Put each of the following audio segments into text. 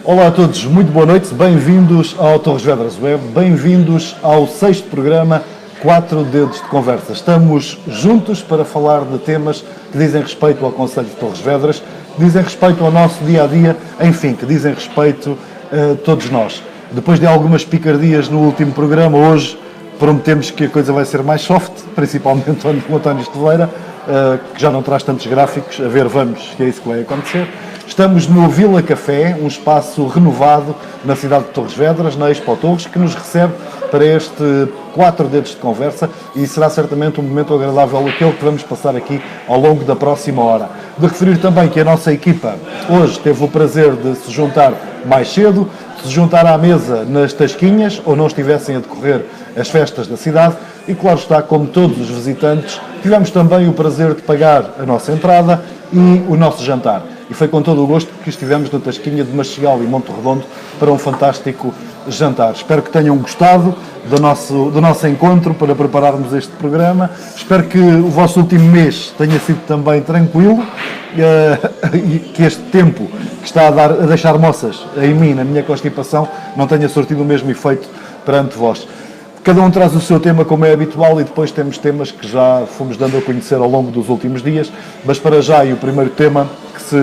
Olá a todos, muito boa noite, bem-vindos ao Torres Vedras Web, bem-vindos ao 6º programa 4 Dedos de Conversa. Estamos juntos para falar de temas que dizem respeito ao Concelho de Torres Vedras, que dizem respeito ao nosso dia-a-dia, enfim, que dizem respeito a todos nós. Depois de algumas picardias no último programa, hoje prometemos que a coisa vai ser mais soft, principalmente com o António Esteveira, que já não traz tantos gráficos, a ver, vamos, que é isso que vai acontecer. Estamos no Vila Café, um espaço renovado na cidade de Torres Vedras, na Expo Torres, que nos recebe para este 4 Dedos de Conversa e será certamente um momento agradável aquele que vamos passar aqui ao longo da próxima hora. De referir também que a nossa equipa hoje teve o prazer de se juntar mais cedo, se juntar à mesa nas Tasquinhas, ou não estivessem a decorrer as festas da cidade, e claro está, como todos os visitantes, tivemos também o prazer de pagar a nossa entrada e o nosso jantar. E foi com todo o gosto que estivemos na Tasquinha de Machegal e Monte Redondo para um fantástico jantar. Espero que tenham gostado do nosso encontro para prepararmos este programa. Espero que o vosso último mês tenha sido também tranquilo e que este tempo que está a deixar moças em mim, na minha constipação, não tenha sortido o mesmo efeito perante vós. Cada um traz o seu tema, como é habitual, e depois temos temas que já fomos dando a conhecer ao longo dos últimos dias, mas para já, e o primeiro tema que se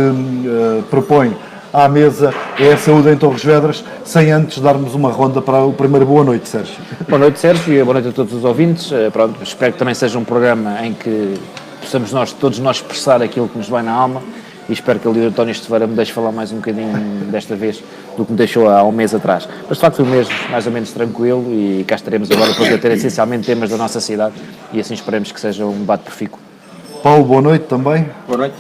propõe à mesa é a saúde em Torres Vedras, sem antes darmos uma ronda para o primeiro boa noite, Sérgio. Boa noite, Sérgio, e boa noite a todos os ouvintes. Pronto, espero que também seja um programa em que possamos todos nós expressar aquilo que nos vai na alma, e espero que ali o António Esteveira me deixe falar mais um bocadinho desta vez do que me deixou há um mês atrás. Mas de facto foi um mês mais ou menos tranquilo e cá estaremos agora para ter essencialmente temas da nossa cidade e assim esperemos que seja um debate profícuo. Paulo, boa noite também. Boa noite.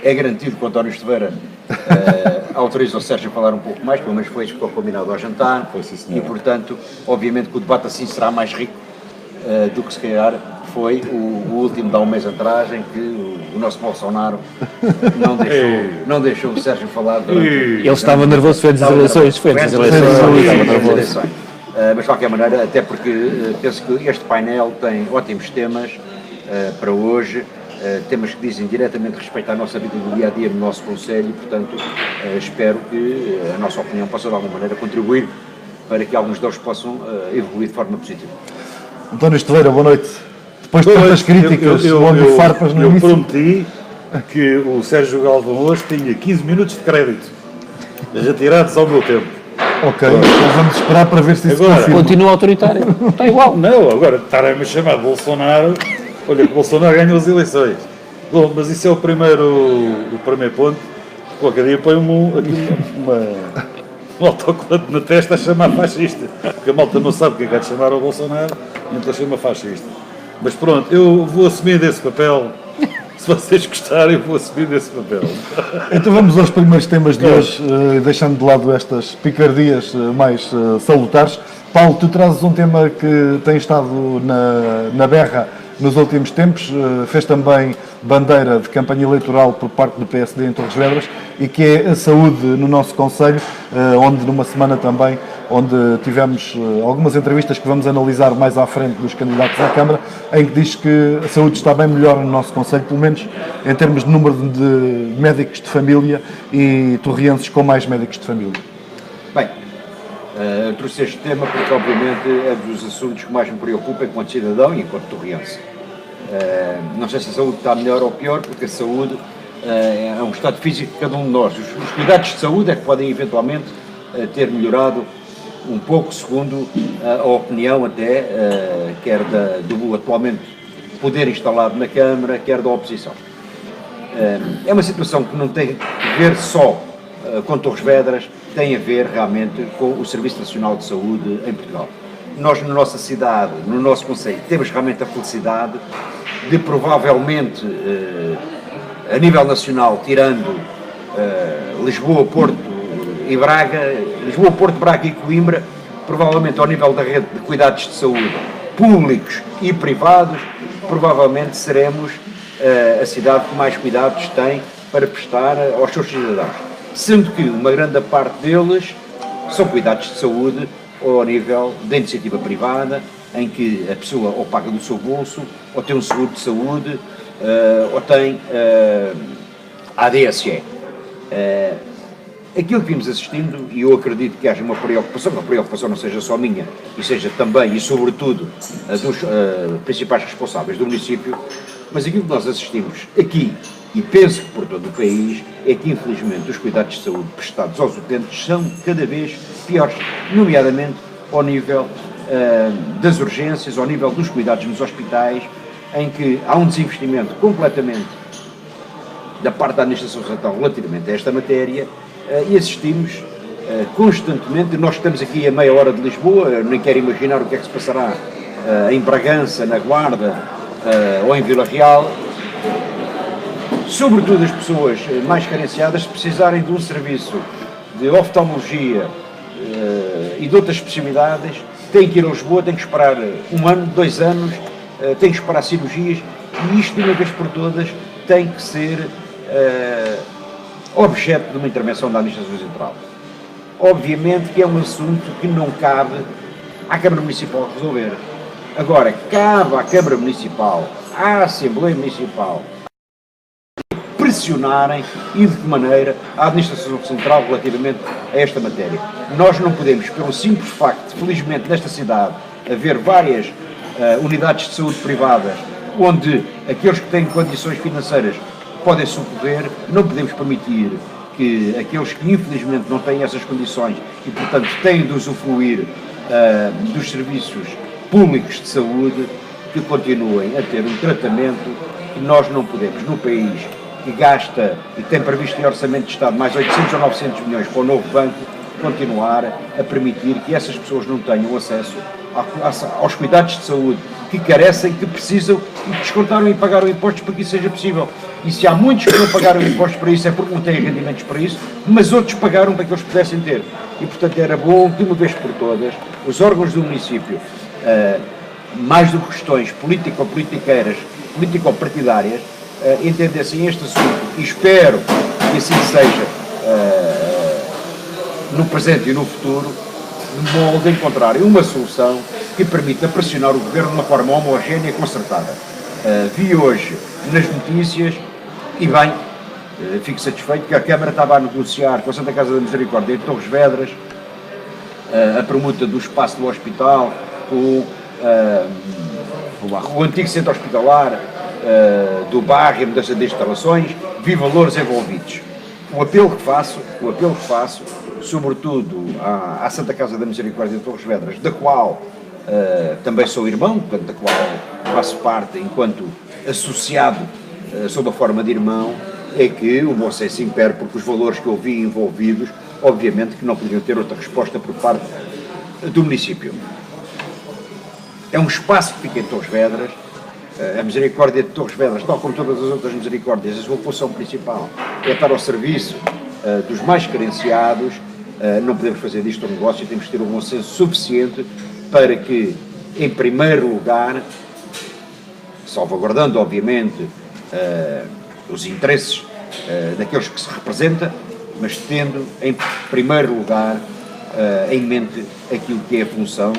É garantido que o António Esteveira autoriza o Sérgio a falar um pouco mais, pelo menos foi isso que ficou combinado ao jantar, e portanto, obviamente que o debate assim será mais rico do que se calhar foi o último de há um mês atrás, em que o nosso Bolsonaro não deixou o Sérgio falar durante... Ele estava nervoso, foi antes das eleições. Mas de qualquer maneira, até porque penso que este painel tem ótimos temas para hoje, temas que dizem diretamente respeito à nossa vida do dia-a-dia no nosso concelho e, portanto, espero que a nossa opinião possa de alguma maneira contribuir para que alguns deles possam evoluir de forma positiva. António Esteveira, boa noite. Depois de tantas críticas, onde farpas no início... Eu prometi que o Sérgio Galvão hoje tinha 15 minutos de crédito retirados ao meu tempo. Ok, então vamos esperar para ver se isso agora, confirma. Continua autoritário, está igual. Não, agora estar-me a chamar de Bolsonaro, olha que o Bolsonaro ganhou as eleições. Bom, mas isso é o primeiro ponto. Qualquer dia põe um autocolante na testa a chamar fascista, porque a malta não sabe o que é que há de chamar ao Bolsonaro, então chama fascista. Mas pronto, eu vou assumir desse papel. Se vocês gostarem, eu vou assumir desse papel. Então vamos aos primeiros temas de hoje, deixando de lado estas picardias mais salutares. Paulo, tu trazes um tema que tem estado na berra nos últimos tempos, fez também bandeira de campanha eleitoral por parte do PSD em Torres Vedras, e que é a saúde no nosso concelho, onde numa semana também, onde tivemos algumas entrevistas que vamos analisar mais à frente dos candidatos à Câmara, em que diz que a saúde está bem melhor no nosso concelho, pelo menos em termos de número de médicos de família e torrienses com mais médicos de família. Bem, trouxe este tema porque obviamente é dos assuntos que mais me preocupa enquanto cidadão e enquanto torriense. Não sei se a saúde está melhor ou pior, porque a saúde é um estado físico de cada um de nós. Os cuidados de saúde é que podem eventualmente ter melhorado um pouco, segundo a opinião até, quer do atualmente poder instalado na Câmara, quer da oposição. É uma situação que não tem a ver só com Torres Vedras, tem a ver realmente com o Serviço Nacional de Saúde em Portugal. Nós, na nossa cidade, no nosso concelho, temos realmente a felicidade de provavelmente, a nível nacional, tirando Lisboa, Porto e Braga, Lisboa, Porto, Braga e Coimbra, provavelmente ao nível da rede de cuidados de saúde públicos e privados, provavelmente seremos a cidade que mais cuidados tem para prestar aos seus cidadãos. Sendo que uma grande parte deles são cuidados de saúde ao nível da iniciativa privada, em que a pessoa ou paga do seu bolso, ou tem um seguro de saúde, ou tem a ADSE. Aquilo que vimos assistindo, e eu acredito que haja uma preocupação não seja só minha, e seja também e sobretudo dos principais responsáveis do município, mas aquilo que nós assistimos aqui, e penso que por todo o país, é que infelizmente os cuidados de saúde prestados aos utentes são cada vez piores, nomeadamente ao nível das urgências, ao nível dos cuidados nos hospitais, em que há um desinvestimento completamente da parte da administração central relativamente a esta matéria, e assistimos constantemente. Nós estamos aqui a meia hora de Lisboa, nem quero imaginar o que é que se passará em Bragança, na Guarda ou em Vila Real, sobretudo as pessoas mais carenciadas, se precisarem de um serviço de oftalmologia e de outras especialidades, têm que ir a Lisboa, têm que esperar 1 ano, 2 anos, têm que esperar cirurgias, e isto, de uma vez por todas, tem que ser objeto de uma intervenção da Administração Central. Obviamente que é um assunto que não cabe à Câmara Municipal resolver. Agora, cabe à Câmara Municipal, à Assembleia Municipal, pressionarem e de que maneira a Administração Central relativamente a esta matéria. Nós não podemos, pelo simples facto, felizmente nesta cidade, haver várias unidades de saúde privadas, onde aqueles que têm condições financeiras podem socorrer, não podemos permitir que aqueles que infelizmente não têm essas condições e portanto têm de usufruir dos serviços públicos de saúde, que continuem a ter um tratamento que nós não podemos, no país que gasta e tem previsto em orçamento de Estado mais 800 ou 900 milhões para o novo banco, continuar a permitir que essas pessoas não tenham acesso aos cuidados de saúde que carecem, que precisam e que descontaram e pagaram impostos para que isso seja possível. E se há muitos que não pagaram impostos para isso é porque não têm rendimentos para isso, mas outros pagaram para que eles pudessem ter. E portanto era bom, de uma vez por todas, os órgãos do município, mais do que questões político-politiqueiras, político-partidárias, entendessem este assunto, e espero que assim seja no presente e no futuro, de modo a encontrarem uma solução que permita pressionar o Governo de uma forma homogénea e concertada. Vi hoje nas notícias, e bem, fico satisfeito que a Câmara estava a negociar com a Santa Casa da Misericórdia de Torres Vedras a permuta do espaço do hospital, o antigo centro hospitalar, do bairro e a mudança de instalações, vi valores envolvidos. O apelo que faço, sobretudo à Santa Casa da Misericórdia de Torres Vedras, da qual também sou irmão, portanto, da qual faço parte enquanto associado sob a forma de irmão, é que o bom senso impere, porque os valores que eu vi envolvidos, obviamente que não poderiam ter outra resposta por parte do município. É um espaço que fica em Torres Vedras. A Misericórdia de Torres Vedras, tal como todas as outras misericórdias, a sua função principal é estar ao serviço dos mais carenciados. Não podemos fazer disto um negócio, temos que ter um bom senso suficiente para que, em primeiro lugar, salvaguardando obviamente os interesses daqueles que se representa, mas tendo em primeiro lugar em mente aquilo que é a função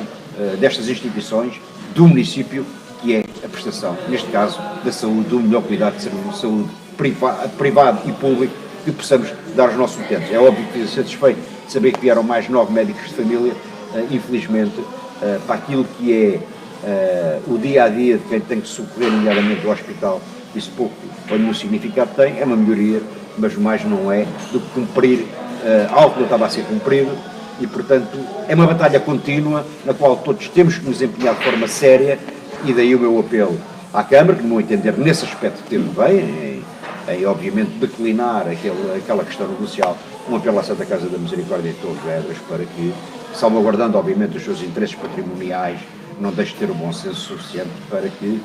destas instituições, do município, que é a prestação, neste caso, da saúde, do melhor cuidado de saúde privado e público que possamos dar aos nossos utentes. É óbvio que fico satisfeito de saber que vieram mais 9 médicos de família, infelizmente, para aquilo que é o dia-a-dia de quem tem que socorrer, nomeadamente do hospital, isso pouco ou nenhum significado tem, é uma melhoria, mas mais não é do que cumprir algo que não estava a ser cumprido, e portanto é uma batalha contínua na qual todos temos que nos empenhar de forma séria, e daí o meu apelo à Câmara, que no meu entender nesse aspecto teve bem, em obviamente declinar aquela questão negocial, um apelo à Santa Casa da Misericórdia de Torres Vedras para que, salvaguardando obviamente os seus interesses patrimoniais, não deixe de ter o bom senso suficiente para que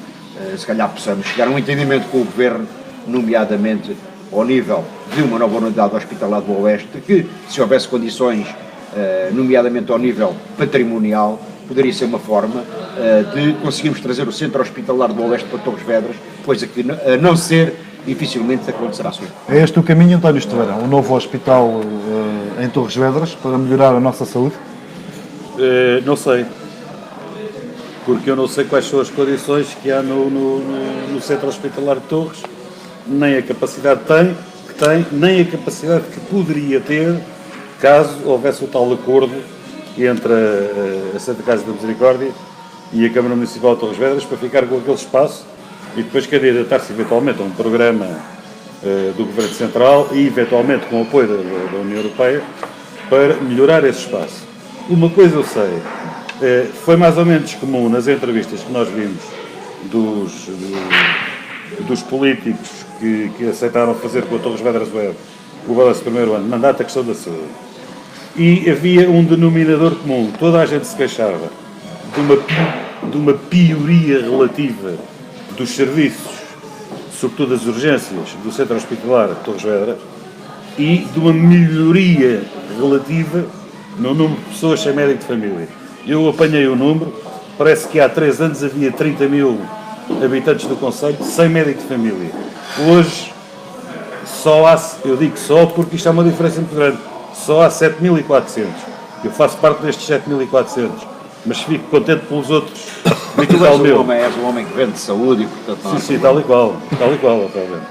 se calhar possamos chegar a um entendimento com o Governo, nomeadamente ao nível de uma nova unidade hospitalar do Oeste, que, se houvesse condições, nomeadamente ao nível patrimonial, poderia ser uma forma de conseguirmos trazer o centro hospitalar do Oeste para Torres Vedras, coisa que, a não ser, dificilmente acontecerá. É este o caminho, António Estevara? Um novo hospital em Torres Vedras para melhorar a nossa saúde? Não sei. Porque eu não sei quais são as condições que há no centro hospitalar de Torres, nem a capacidade tem, tem nem a capacidade que poderia ter caso houvesse o tal acordo entre a Santa Casa da Misericórdia e a Câmara Municipal de Torres Vedras para ficar com aquele espaço e depois candidatar-se eventualmente a um programa do Governo Central e eventualmente com o apoio da União Europeia para melhorar esse espaço. Uma coisa eu sei, foi mais ou menos comum nas entrevistas que nós vimos dos políticos que aceitaram fazer com a Torres Vedras Web o balanço do primeiro ano, mandato a questão da saúde. E havia um denominador comum, toda a gente se queixava de uma pioria relativa dos serviços, sobretudo das urgências do centro hospitalar de Torres Vedras, e de uma melhoria relativa no número de pessoas sem médico de família. Eu apanhei o número, parece que há 3 anos havia 30 mil habitantes do concelho sem médico de família. Hoje, eu digo só porque isto é uma diferença muito grande, só há 7.400. Eu faço parte destes 7.400, mas fico contente pelos outros. Tu és um homem que vende saúde e, portanto... Sim, tal e qual, obviamente.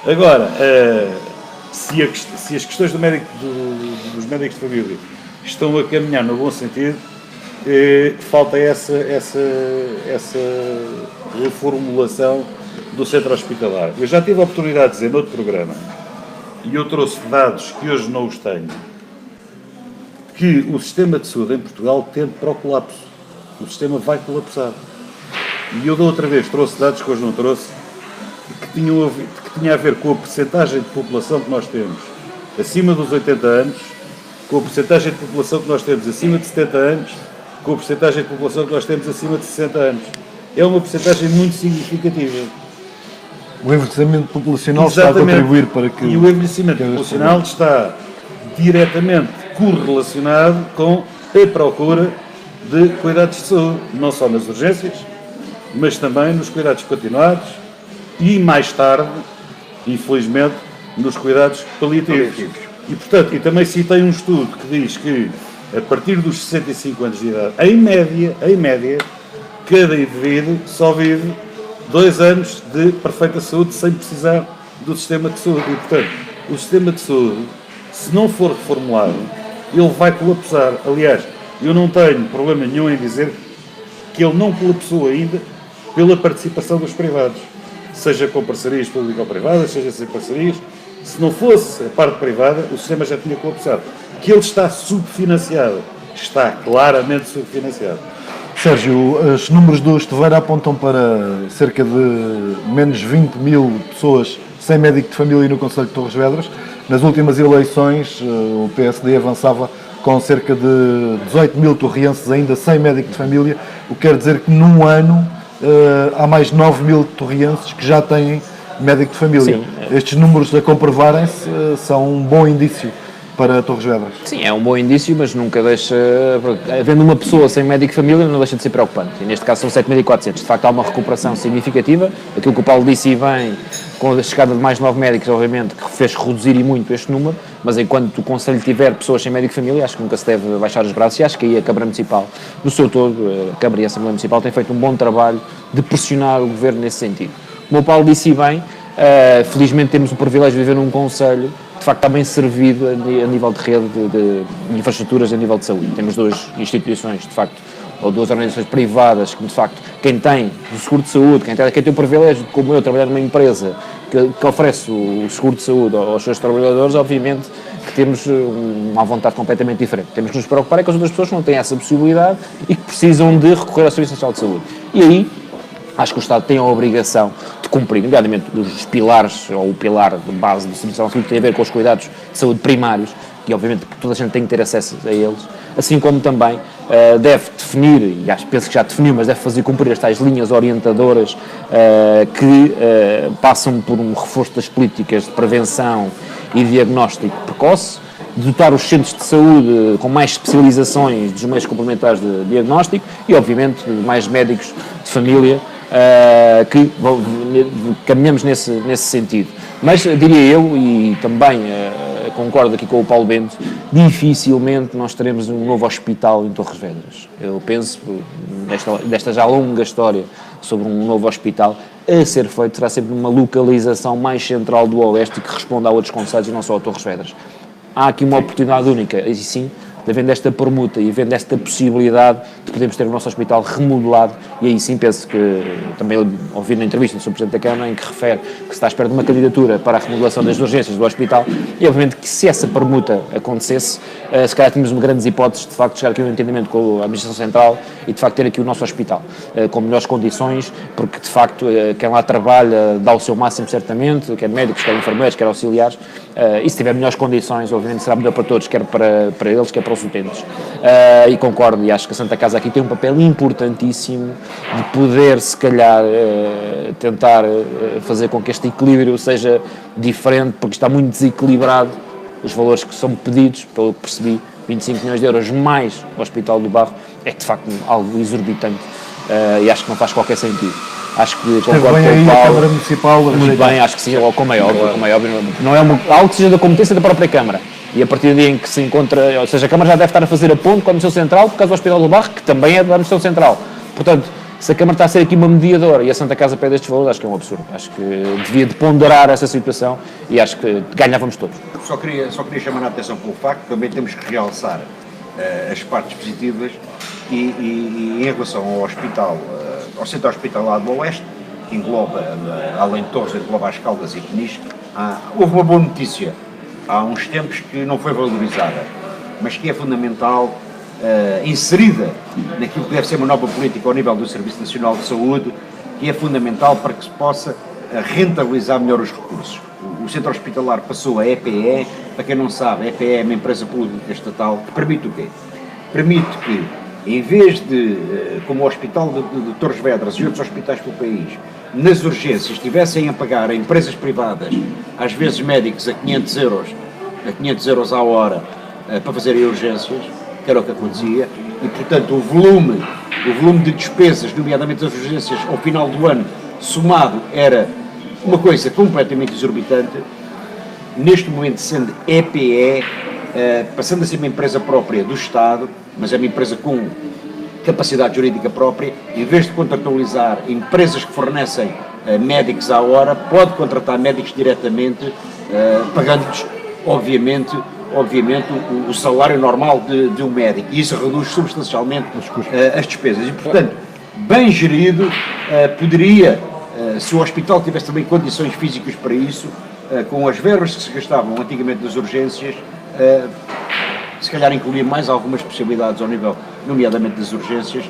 Agora, se as questões dos médicos de família estão a caminhar no bom sentido, falta essa reformulação do centro hospitalar. Eu já tive a oportunidade de dizer noutro programa, e eu trouxe dados que hoje não os tenho, que o sistema de saúde em Portugal tende para o colapso. O sistema vai colapsar. E eu da outra vez trouxe dados que hoje não trouxe, que tinha a ver com a percentagem de população que nós temos acima dos 80 anos, com a percentagem de população que nós temos acima de 70 anos, com a percentagem de população que nós temos acima de 60 anos. É uma percentagem muito significativa. O envelhecimento populacional está a contribuir para que... E o envelhecimento populacional está diretamente correlacionado com a procura de cuidados de saúde, não só nas urgências, mas também nos cuidados continuados e, mais tarde, infelizmente, nos cuidados paliativos. E, portanto, também citei um estudo que diz que, a partir dos 65 anos de idade, em média, cada indivíduo só vive 2 anos de perfeita saúde sem precisar do sistema de saúde. E, portanto, o sistema de saúde, se não for reformulado, ele vai colapsar. Aliás, eu não tenho problema nenhum em dizer que ele não colapsou ainda pela participação dos privados, seja com parcerias público-privadas, seja sem parcerias. Se não fosse a parte privada, o sistema já tinha colapsado. Que ele está subfinanciado. Está claramente subfinanciado. Sérgio, os números do Esteveira apontam para cerca de menos 20 mil pessoas sem médico de família no concelho de Torres Vedras. Nas últimas eleições, o PSD avançava com cerca de 18 mil torrienses ainda sem médico de família, o que quer dizer que num ano há mais 9 mil torrienses que já têm médico de família. Sim. Estes números a comprovarem-se são um bom indício para Torres Vedras. Sim, é um bom indício, mas nunca deixa... Havendo uma pessoa sem médico de família, não deixa de ser preocupante. E neste caso são 7.400. De facto, há uma recuperação significativa. Aquilo que o Paulo disse e bem, com a chegada de mais 9 médicos, obviamente, que fez reduzir e muito este número, mas enquanto o Conselho tiver pessoas sem médico de família, acho que nunca se deve baixar os braços e acho que aí a Câmara Municipal, no seu todo, a Câmara e a Assembleia Municipal têm feito um bom trabalho de pressionar o Governo nesse sentido. Como o Paulo disse e bem, felizmente temos o privilégio de viver num Conselho de facto está bem servido a nível de rede de infraestruturas a nível de saúde. Temos 2 instituições, de facto, ou 2 organizações privadas que, de facto, quem tem o seguro de saúde, quem tem o privilégio, como eu, trabalhar numa empresa que oferece o seguro de saúde aos seus trabalhadores, obviamente que temos uma vontade completamente diferente. Temos que nos preocupar com as outras pessoas que não têm essa possibilidade e que precisam de recorrer ao Serviço Nacional de Saúde. E aí, acho que o Estado tem a obrigação de cumprir, nomeadamente os pilares, ou o pilar de base do Serviço Nacional de Saúde, que tem a ver com os cuidados de saúde primários, e obviamente que toda a gente tem que ter acesso a eles, assim como também deve definir, e penso que já definiu, mas deve fazer cumprir as tais linhas orientadoras que passam por um reforço das políticas de prevenção e diagnóstico precoce, dotar os centros de saúde com mais especializações dos meios complementares de diagnóstico e, obviamente, mais médicos de família que caminhamos nesse sentido. Mas diria eu, e também concordo aqui com o Paulo Bento, dificilmente nós teremos um novo hospital em Torres Vedras. Eu penso, desta já longa história sobre um novo hospital, a ser feito será sempre numa localização mais central do Oeste e que responda a outros concelhos e não só a Torres Vedras. Há aqui uma oportunidade única, e sim, de havendo esta permuta e havendo esta possibilidade de podermos ter o nosso hospital remodelado, e aí sim penso que, também ouvi na entrevista do Sr. Presidente da Câmara, em que refere que se está à espera de uma candidatura para a remodelação das urgências do hospital, e obviamente que se essa permuta acontecesse, se calhar tínhamos grandes hipóteses de facto chegar aqui a um entendimento com a Administração Central e de facto ter aqui o nosso hospital com melhores condições, porque de facto quem lá trabalha dá o seu máximo certamente, quer médicos, quer enfermeiros, quer auxiliares, e se tiver melhores condições, obviamente será melhor para todos, quer para eles, quer para os utentes. E concordo, e acho que a Santa Casa aqui tem um papel importantíssimo de poder, se calhar, tentar fazer com que este equilíbrio seja diferente, porque está muito desequilibrado os valores que são pedidos, pelo que percebi, 25 milhões de euros mais o Hospital do Barro, é de facto algo exorbitante, e acho que não faz qualquer sentido. Acho que concordo bem com aí o a Paulo. Câmara Municipal. Muito bem, acho que sim, como é óbvio, não é algo que seja da competência da própria Câmara. E a partir do dia em que se encontra, ou seja, a Câmara já deve estar a fazer a ponte com a Administração Central, por causa do Hospital do Barro, que também é da Administração Central. Portanto, se a Câmara está a ser aqui uma mediadora e a Santa Casa pede estes valores, acho que é um absurdo. Acho que devia de ponderar essa situação e acho que ganhávamos todos. Só queria chamar a atenção pelo facto que também temos que realçar as partes positivas e em relação ao hospital, ao centro hospitalar do Oeste, que engloba, além de Torres, engloba as Caldas e Peniche, houve uma boa notícia há uns tempos que não foi valorizada, mas que é fundamental, inserida naquilo que deve ser uma nova política ao nível do Serviço Nacional de Saúde, que é fundamental para que se possa rentabilizar melhor os recursos. O centro hospitalar passou a EPE, para quem não sabe, a EPE é uma empresa pública estatal que permite o quê? Permite que, em vez de, como o Hospital de Torres Vedras e outros hospitais pelo país, nas urgências estivessem a pagar a empresas privadas, às vezes médicos a 500 euros à hora, para fazerem urgências, que era o que acontecia, e portanto o volume de despesas, nomeadamente as urgências, ao final do ano, somado, era uma coisa completamente exorbitante. Neste momento, sendo EPE, passando a ser uma empresa própria do Estado, mas é uma empresa com capacidade jurídica própria, em vez de contratualizar empresas que fornecem médicos à hora, pode contratar médicos diretamente, pagando-lhes, obviamente o salário normal de um médico, e isso reduz substancialmente as despesas. E, portanto, bem gerido, poderia, se o hospital tivesse também condições físicas para isso, com as verbas que se gastavam antigamente nas urgências, se calhar incluir mais algumas possibilidades ao nível, nomeadamente das urgências,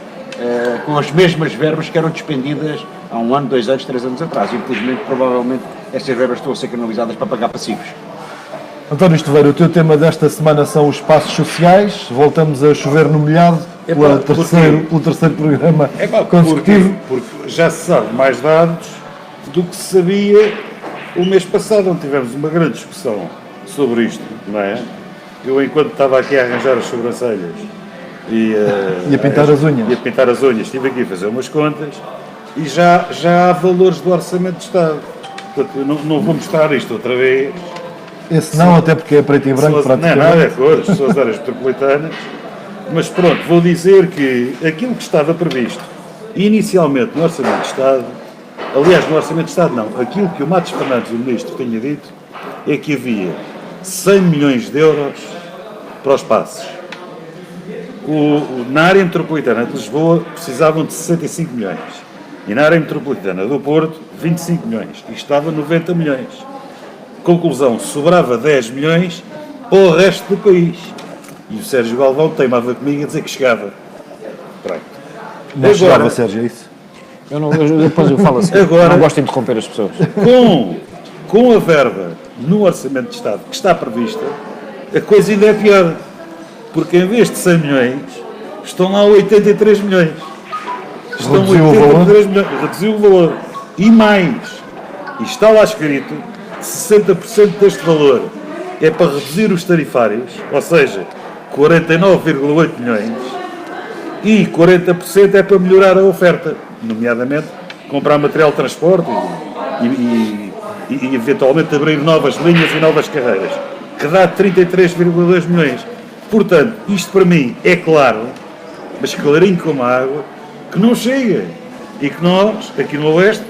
com as mesmas verbas que eram despendidas há 1 ano, 2 anos, 3 anos atrás. Infelizmente, provavelmente, estas verbas estão a ser canalizadas para pagar passivos. António Esteveiro, o teu tema desta semana são os espaços sociais. Voltamos a chover no molhado pelo terceiro programa consecutivo. Porque já se sabe mais dados do que se sabia o mês passado, onde tivemos uma grande discussão sobre isto, não é? Eu, enquanto estava aqui a arranjar as sobrancelhas e a pintar as unhas. Estive aqui a fazer umas contas e já há valores do Orçamento de Estado. Portanto, eu não vou mostrar isto outra vez. Esse não, até porque é preto e branco, praticamente. Não, é cores, são as áreas metropolitanas. Mas pronto, vou dizer que aquilo que estava previsto inicialmente no Orçamento de Estado, aliás, no Orçamento de Estado não, aquilo que o Matos Fernandes, o Ministro, tinha dito, é que havia 100 milhões de euros para os passos. Na área metropolitana de Lisboa precisavam de 65 milhões. E na área metropolitana do Porto, 25 milhões. E estava 90 milhões. Conclusão, sobrava 10 milhões para o resto do país. E o Sérgio Galvão teimava comigo a dizer que chegava. Pronto. Não chegava, Sérgio, é isso? Depois eu falo assim, agora, não gosto de interromper as pessoas. Com a verba no Orçamento de Estado que está prevista, a coisa ainda é pior. Porque em vez de 100 milhões, estão lá 83 milhões. Reduziu o valor. E mais, e está lá escrito, 60% deste valor é para reduzir os tarifários, ou seja, 49,8 milhões, e 40% é para melhorar a oferta, nomeadamente comprar material de transporte e eventualmente abrir novas linhas e novas carreiras, que dá 33,2 milhões. Portanto, isto para mim é claro, mas clarinho como a água, que não chega. E que nós, aqui no Oeste,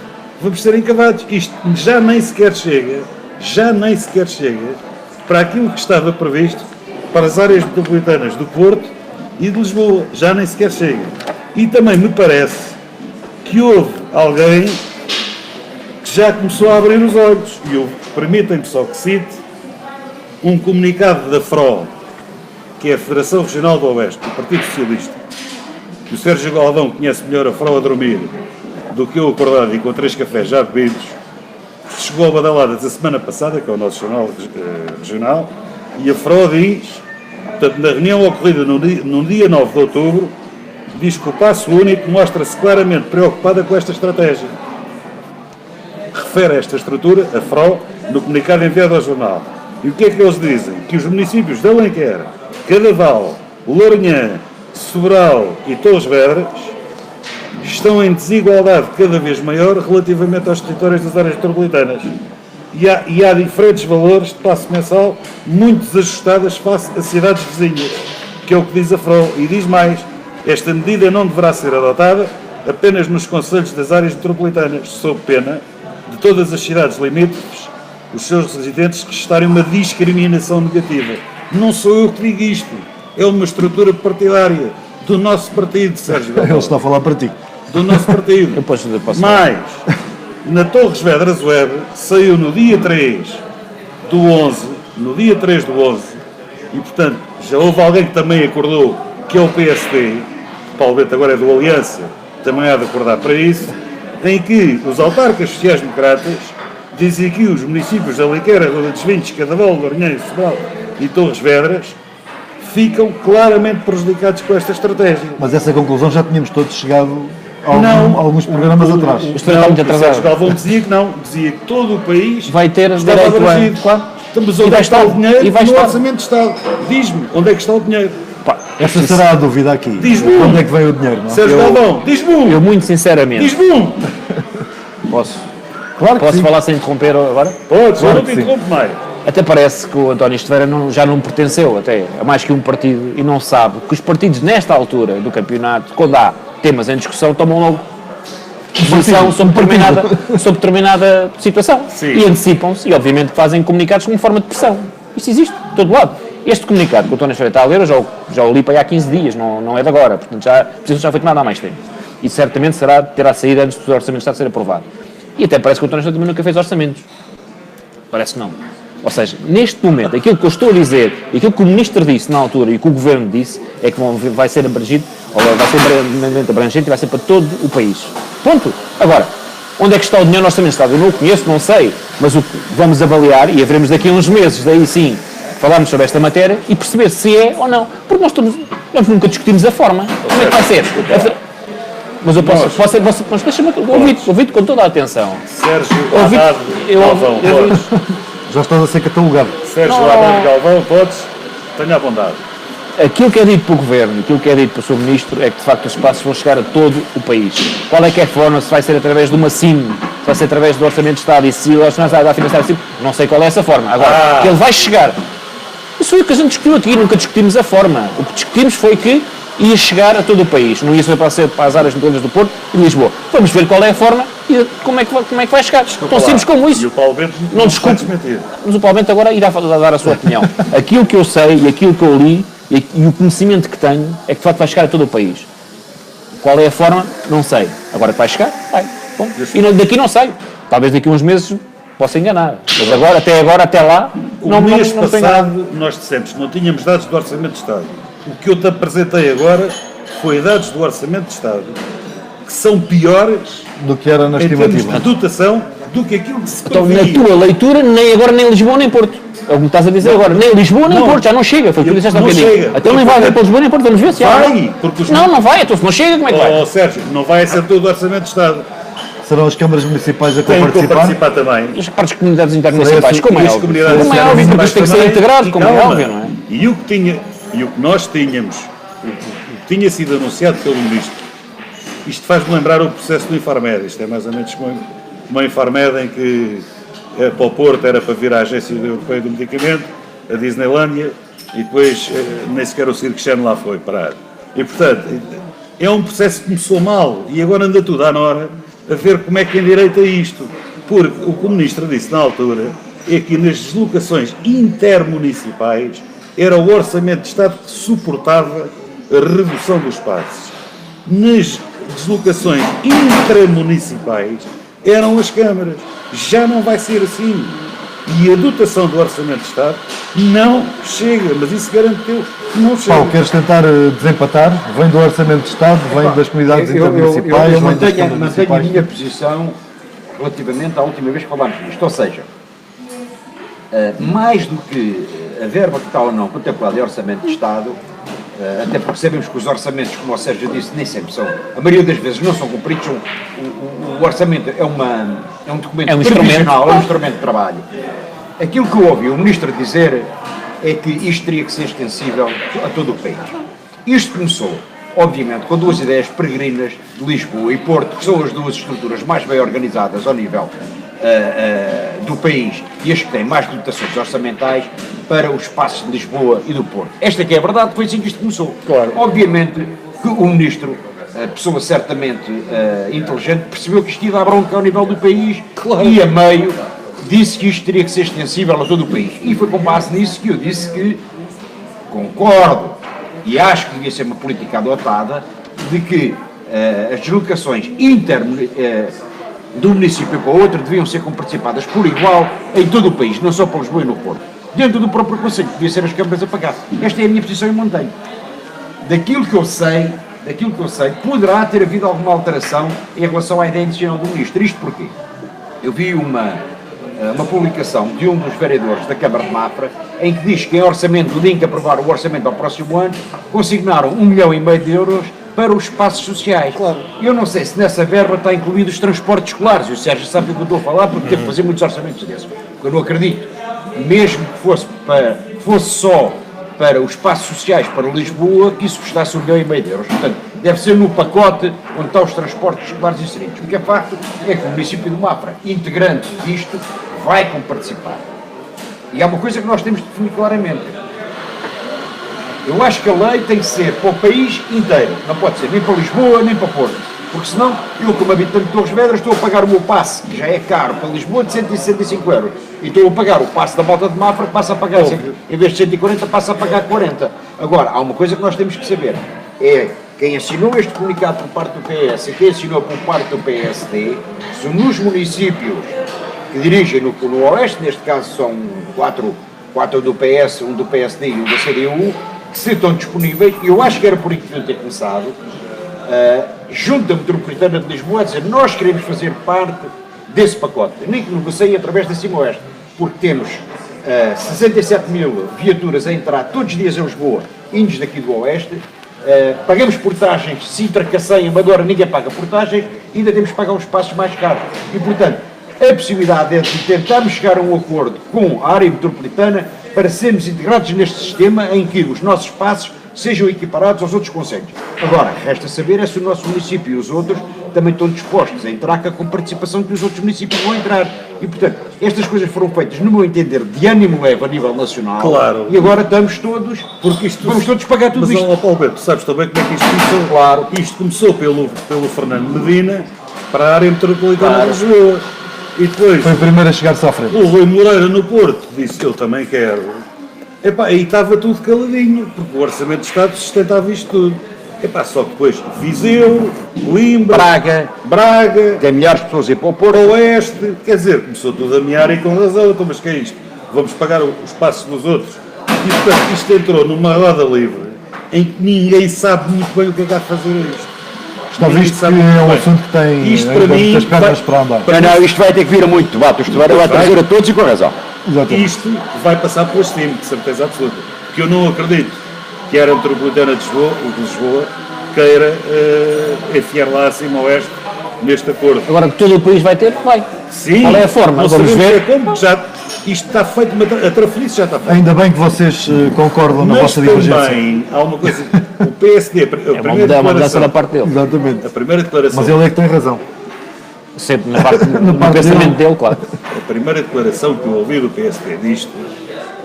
vamos ser encavados. Isto já nem sequer chega para aquilo que estava previsto para as áreas metropolitanas do Porto e de Lisboa. Já nem sequer chega. E também me parece que houve alguém que já começou a abrir os olhos. E permitem-me só que cite um comunicado da FRO, que é a Federação Regional do Oeste, do Partido Socialista, que o Sérgio Galvão conhece melhor a FRO a dormir do que eu acordado e com 3 cafés já bebidos, chegou a Badaladas a semana passada, que é o nosso jornal regional, e a FRO diz, portanto, na reunião ocorrida no dia 9 de outubro, diz que o Passo Único mostra-se claramente preocupada com esta estratégia. Refere a esta estrutura, a FRO, no comunicado enviado ao jornal. E o que é que eles dizem? Que os municípios de Alenquer, Cadaval, Lourinhã, Sobral e Torres Vedras estão em desigualdade cada vez maior relativamente aos territórios das áreas metropolitanas. E há diferentes valores de passo mensal muito desajustadas face a cidades vizinhas, que é o que diz a FRO. E diz mais, esta medida não deverá ser adotada apenas nos concelhos das áreas metropolitanas, sob pena de todas as cidades limítrofes, os seus residentes restarem uma discriminação negativa. Não sou eu que digo isto, é uma estrutura partidária do nosso partido, Sérgio Galvão. Ele está a falar para ti. Do nosso partido. Eu posso Mas, na Torres Vedras Web, saiu no dia 3 do 11, e portanto, já houve alguém que também acordou, que é o PSD, Paulo Bento agora é do Aliança, também há de acordar para isso, em que os autarcas sociais-democratas dizem que os municípios de Alenquer, Arroda dos Vinhos, Cadaval, Lourinhã, Sobral e Torres Vedras ficam claramente prejudicados com esta estratégia. Mas essa conclusão já tínhamos todos chegado a alguns programas atrás. Isto está muito O atrasado. Sérgio Galvão dizia que não, dizia que todo o país Vai ter estava direito a... abrangido. Claro. Então, mas E onde vai é que está estar. o dinheiro? E vai No estar. Orçamento de Estado. Diz-me, onde é que está o dinheiro? Pá, Essa será a dúvida aqui. Diz-me. Onde é que vem o dinheiro, não é? Sérgio Galvão, diz-me eu um! muito sinceramente, Diz-me um! posso Claro que sim. falar sem interromper agora? Podes, Claro eu não que te sim. interrompo mais. Até parece que o António Esteveira já não pertenceu até a mais que um partido e não sabe que os partidos nesta altura do campeonato, quando há temas em discussão, tomam logo posição sobre determinada situação. Sim. E antecipam-se e obviamente fazem comunicados como forma de pressão. Isso existe, de todo lado. Este comunicado que o António Esteveira está a ler, eu já o li para aí há 15 dias, não é de agora, portanto já foi tomado há mais tempo. E certamente terá saído antes do Orçamento de Estado ser aprovado. E até parece que o António Esteveira também nunca fez orçamentos. Parece que não. Ou seja, neste momento, aquilo que eu estou a dizer, e aquilo que o Ministro disse na altura e que o Governo disse, é que vai ser abrangido, ou vai ser brevemente abrangente e vai ser para todo o país. Ponto. Agora, onde é que está o dinheiro no Orçamento de Estado? Eu não o conheço, não sei, mas vamos avaliar e haveremos daqui a uns meses, daí sim, falarmos sobre esta matéria e perceber se é ou não. Porque nós nunca discutimos a forma. Como é que vai ser? Mas eu posso ser, mas deixa-me ouvir com toda a atenção. Sérgio Ouvi- Haddad eu- Galvão, eu- podes. Já estás a ser catalogado. Sérgio Não. Haddad Galvão, podes. Tenha à vontade. Aquilo que é dito pelo Governo, aquilo que é dito pelo Sr. Ministro é que de facto os espaços vão chegar a todo o país. Qual é que é a forma? Se vai ser através de uma SIM, se vai ser através do Orçamento de Estado e se o Orçamento de Estado vai financiar assim, não sei qual é essa forma. Agora, que ele vai chegar. Isso foi o que a gente discutiu aqui, nunca discutimos a forma. O que discutimos foi que ia chegar a todo o país, não ia ser para as áreas metropolitanas do Porto e de Lisboa. Vamos ver qual é a forma e como é que vai chegar. Tão simples como E isso. o Paulo Bento Não discute. desmentir. Mas o Paulo Bento agora irá dar a sua opinião. Aquilo que eu sei e aquilo que eu li e o conhecimento que tenho é que de facto vai chegar a todo o país. Qual é a forma? Não sei. Agora que vai chegar, vai. Bom, e daqui não sei. Talvez daqui a uns meses possa enganar. Mas agora, até lá, O mês passado nós dissemos que não tínhamos dados do Orçamento de Estado. O que eu te apresentei agora foi dados do Orçamento de Estado que são piores Do que era na em termos estimativa. de dotação do que aquilo que se Então, na previa. tua leitura, nem agora, nem Lisboa, nem Porto. É o que me estás a dizer agora. Nem Lisboa, nem Não. Porto. Já não chega. Foi o que tu disseste há Não bocadinho. chega. Até nem vai haver para Lisboa, nem Porto. Vamos ver se há. Vai, porque os... Não vai. Então, se não chega, como é que vai? Oh, Sérgio, não vai ser todo o Orçamento de Estado. Serão as câmaras municipais a Tem que participar? participar também. As partes comunidades internacionais, como E é as óbvio. comunidades Como é óbvio, nacionais porque isto tem que ser também. integrado, E como é calma. óbvio, não é? E o que nós tínhamos, o que tinha sido anunciado pelo Ministro, isto faz-me lembrar o processo do Infarmed. Isto é mais ou menos como uma Infarmed em que para o Porto era para vir à Agência Europeia do Medicamento, a Disneylândia, e depois nem sequer o Cirque Channel lá foi parar. E portanto, é um processo que começou mal e agora anda tudo à nora a ver como é que endireita isto. Porque o que o Ministro disse na altura é que nas deslocações intermunicipais era o Orçamento de Estado que suportava a redução dos passos. Nas deslocações intramunicipais eram as câmaras. Já não vai ser assim. E a dotação do Orçamento de Estado não chega, mas isso garanteu que não chega. Paulo, queres tentar desempatar? Vem do Orçamento de Estado, vem das comunidades intermunicipais, eu vem das mantenho a municipais. minha posição relativamente à última vez que falámos disto. Ou seja, mais do que a verba que está ou não contemplada em Orçamento de Estado, até porque sabemos que os orçamentos, como o Sérgio disse, nem sempre são, a maioria das vezes não são cumpridos, o orçamento é um documento provisional, é um instrumento de trabalho. Aquilo que eu ouvi o Ministro dizer é que isto teria que ser extensível a todo o país. Isto começou, obviamente, com duas ideias peregrinas de Lisboa e Porto, que são as duas estruturas mais bem organizadas ao nível do país e as que têm mais dotações orçamentais para os espaços de Lisboa e do Porto. Esta que é a verdade, foi assim que isto começou. Claro. Obviamente que o Ministro, pessoa certamente inteligente, percebeu que isto ia dar bronca ao nível do país, claro, e a meio disse que isto teria que ser extensível a todo o país. E foi com base nisso que eu disse que concordo e acho que devia ser uma política adotada de que as deslocações do município para o outro deviam ser participadas por igual em todo o país, não só para Lisboa e no Porto. Dentro do próprio Conselho, devia ser as câmaras a pagar. Esta é a minha posição e mantenho. Daquilo que eu sei, poderá ter havido alguma alteração em relação à ideia inicial do Ministro. Isto porquê? Eu vi uma publicação de um dos vereadores da Câmara de Mafra, em que diz que em orçamento, no dia em que aprovar o orçamento ao próximo ano, consignaram 1,5 milhão de euros para os espaços sociais. Claro. Eu não sei se nessa verba está incluído os transportes escolares, e o Sérgio sabe o que eu estou a falar, porque teve que fazer muitos orçamentos desses. Eu não acredito, mesmo que fosse só para os espaços sociais para Lisboa, que isso custasse 1,5 milhão de euros. Portanto, deve ser no pacote onde estão os transportes escolares inseridos. O que é facto é que o município de Mafra, integrante disto, vai participar. E há uma coisa que nós temos de definir claramente. Eu acho que a lei tem que ser para o país inteiro, não pode ser nem para Lisboa, nem para Porto, porque senão, eu como habitante de Torres Vedras estou a pagar o meu passe, que já é caro, para Lisboa de 165 euros, e estou a pagar o passe da Malta de Mafra, que passa a pagar, em vez de 140, passa a pagar 40. Agora, há uma coisa que nós temos que saber, é quem assinou este comunicado por parte do PS e quem assinou por parte do PSD, se nos municípios que dirigem no Oeste, neste caso são quatro do PS, um do PSD e um da CDU, que se estão disponíveis, eu acho que era por aí que deviam ter começado, junto da Metropolitana de Lisboa, a dizer, nós queremos fazer parte desse pacote, nem que negociem através da Cimoeste, porque temos 67 mil viaturas a entrar todos os dias em Lisboa, índios daqui do Oeste, pagamos portagens, Sintra, Cacém, Amadora, ninguém paga portagens, e ainda temos que pagar uns passos mais caros. E, portanto, a possibilidade é de tentarmos chegar a um acordo com a área metropolitana para sermos integrados neste sistema em que os nossos passos sejam equiparados aos outros concelhos. Agora, resta saber é se o nosso município e os outros também estão dispostos a entrar com a participação que os outros municípios vão entrar. E, portanto, estas coisas foram feitas, no meu entender, de ânimo leve a nível nacional. Claro. E agora estamos todos, porque vamos todos pagar tudo isto. Mas, Paulo Bento, sabes também como é que isto começou? Claro. Isto começou pelo Fernando Medina para a área metropolitana de Lisboa. E depois, foi o primeiro a chegar-se à frente. O Rui Moreira no Porto disse, eu também quero. Epá, e estava tudo caladinho, porque o Orçamento de Estado sustentava isto tudo. Epá, só que depois Viseu, Coimbra, Braga, tem milhares de pessoas a ir para o Porto, Oeste, quer dizer, começou tudo a mear e com razão, então, mas que é isto? Vamos pagar os passos dos outros. E portanto isto entrou numa roda livre em que ninguém sabe muito bem o que é que há de fazer isto. Está visto que é um assunto que tem isto para mim, muitas pernas para andar. Não, isto vai ter que vir a muito debate, o Esteveiro vai trazer a todos e com razão. Exatamente. Isto vai passar pelo estimo, de certeza absoluta. Que eu não acredito que a área metropolitana de Lisboa queira enfiar lá acima ao oeste neste acordo. Agora que todo o país vai ter, vai. Sim. Qual é a forma? Vamos ver. Como já, isto está feito, a trafolhice já está feita. Ainda bem que vocês concordam na vossa divergência. Mas também há uma coisa, o PSD, uma mudança da parte dele. Exatamente. A primeira declaração. Mas ele é que tem razão. Sempre no pensamento dele, claro. A primeira declaração que eu ouvi do PSD disto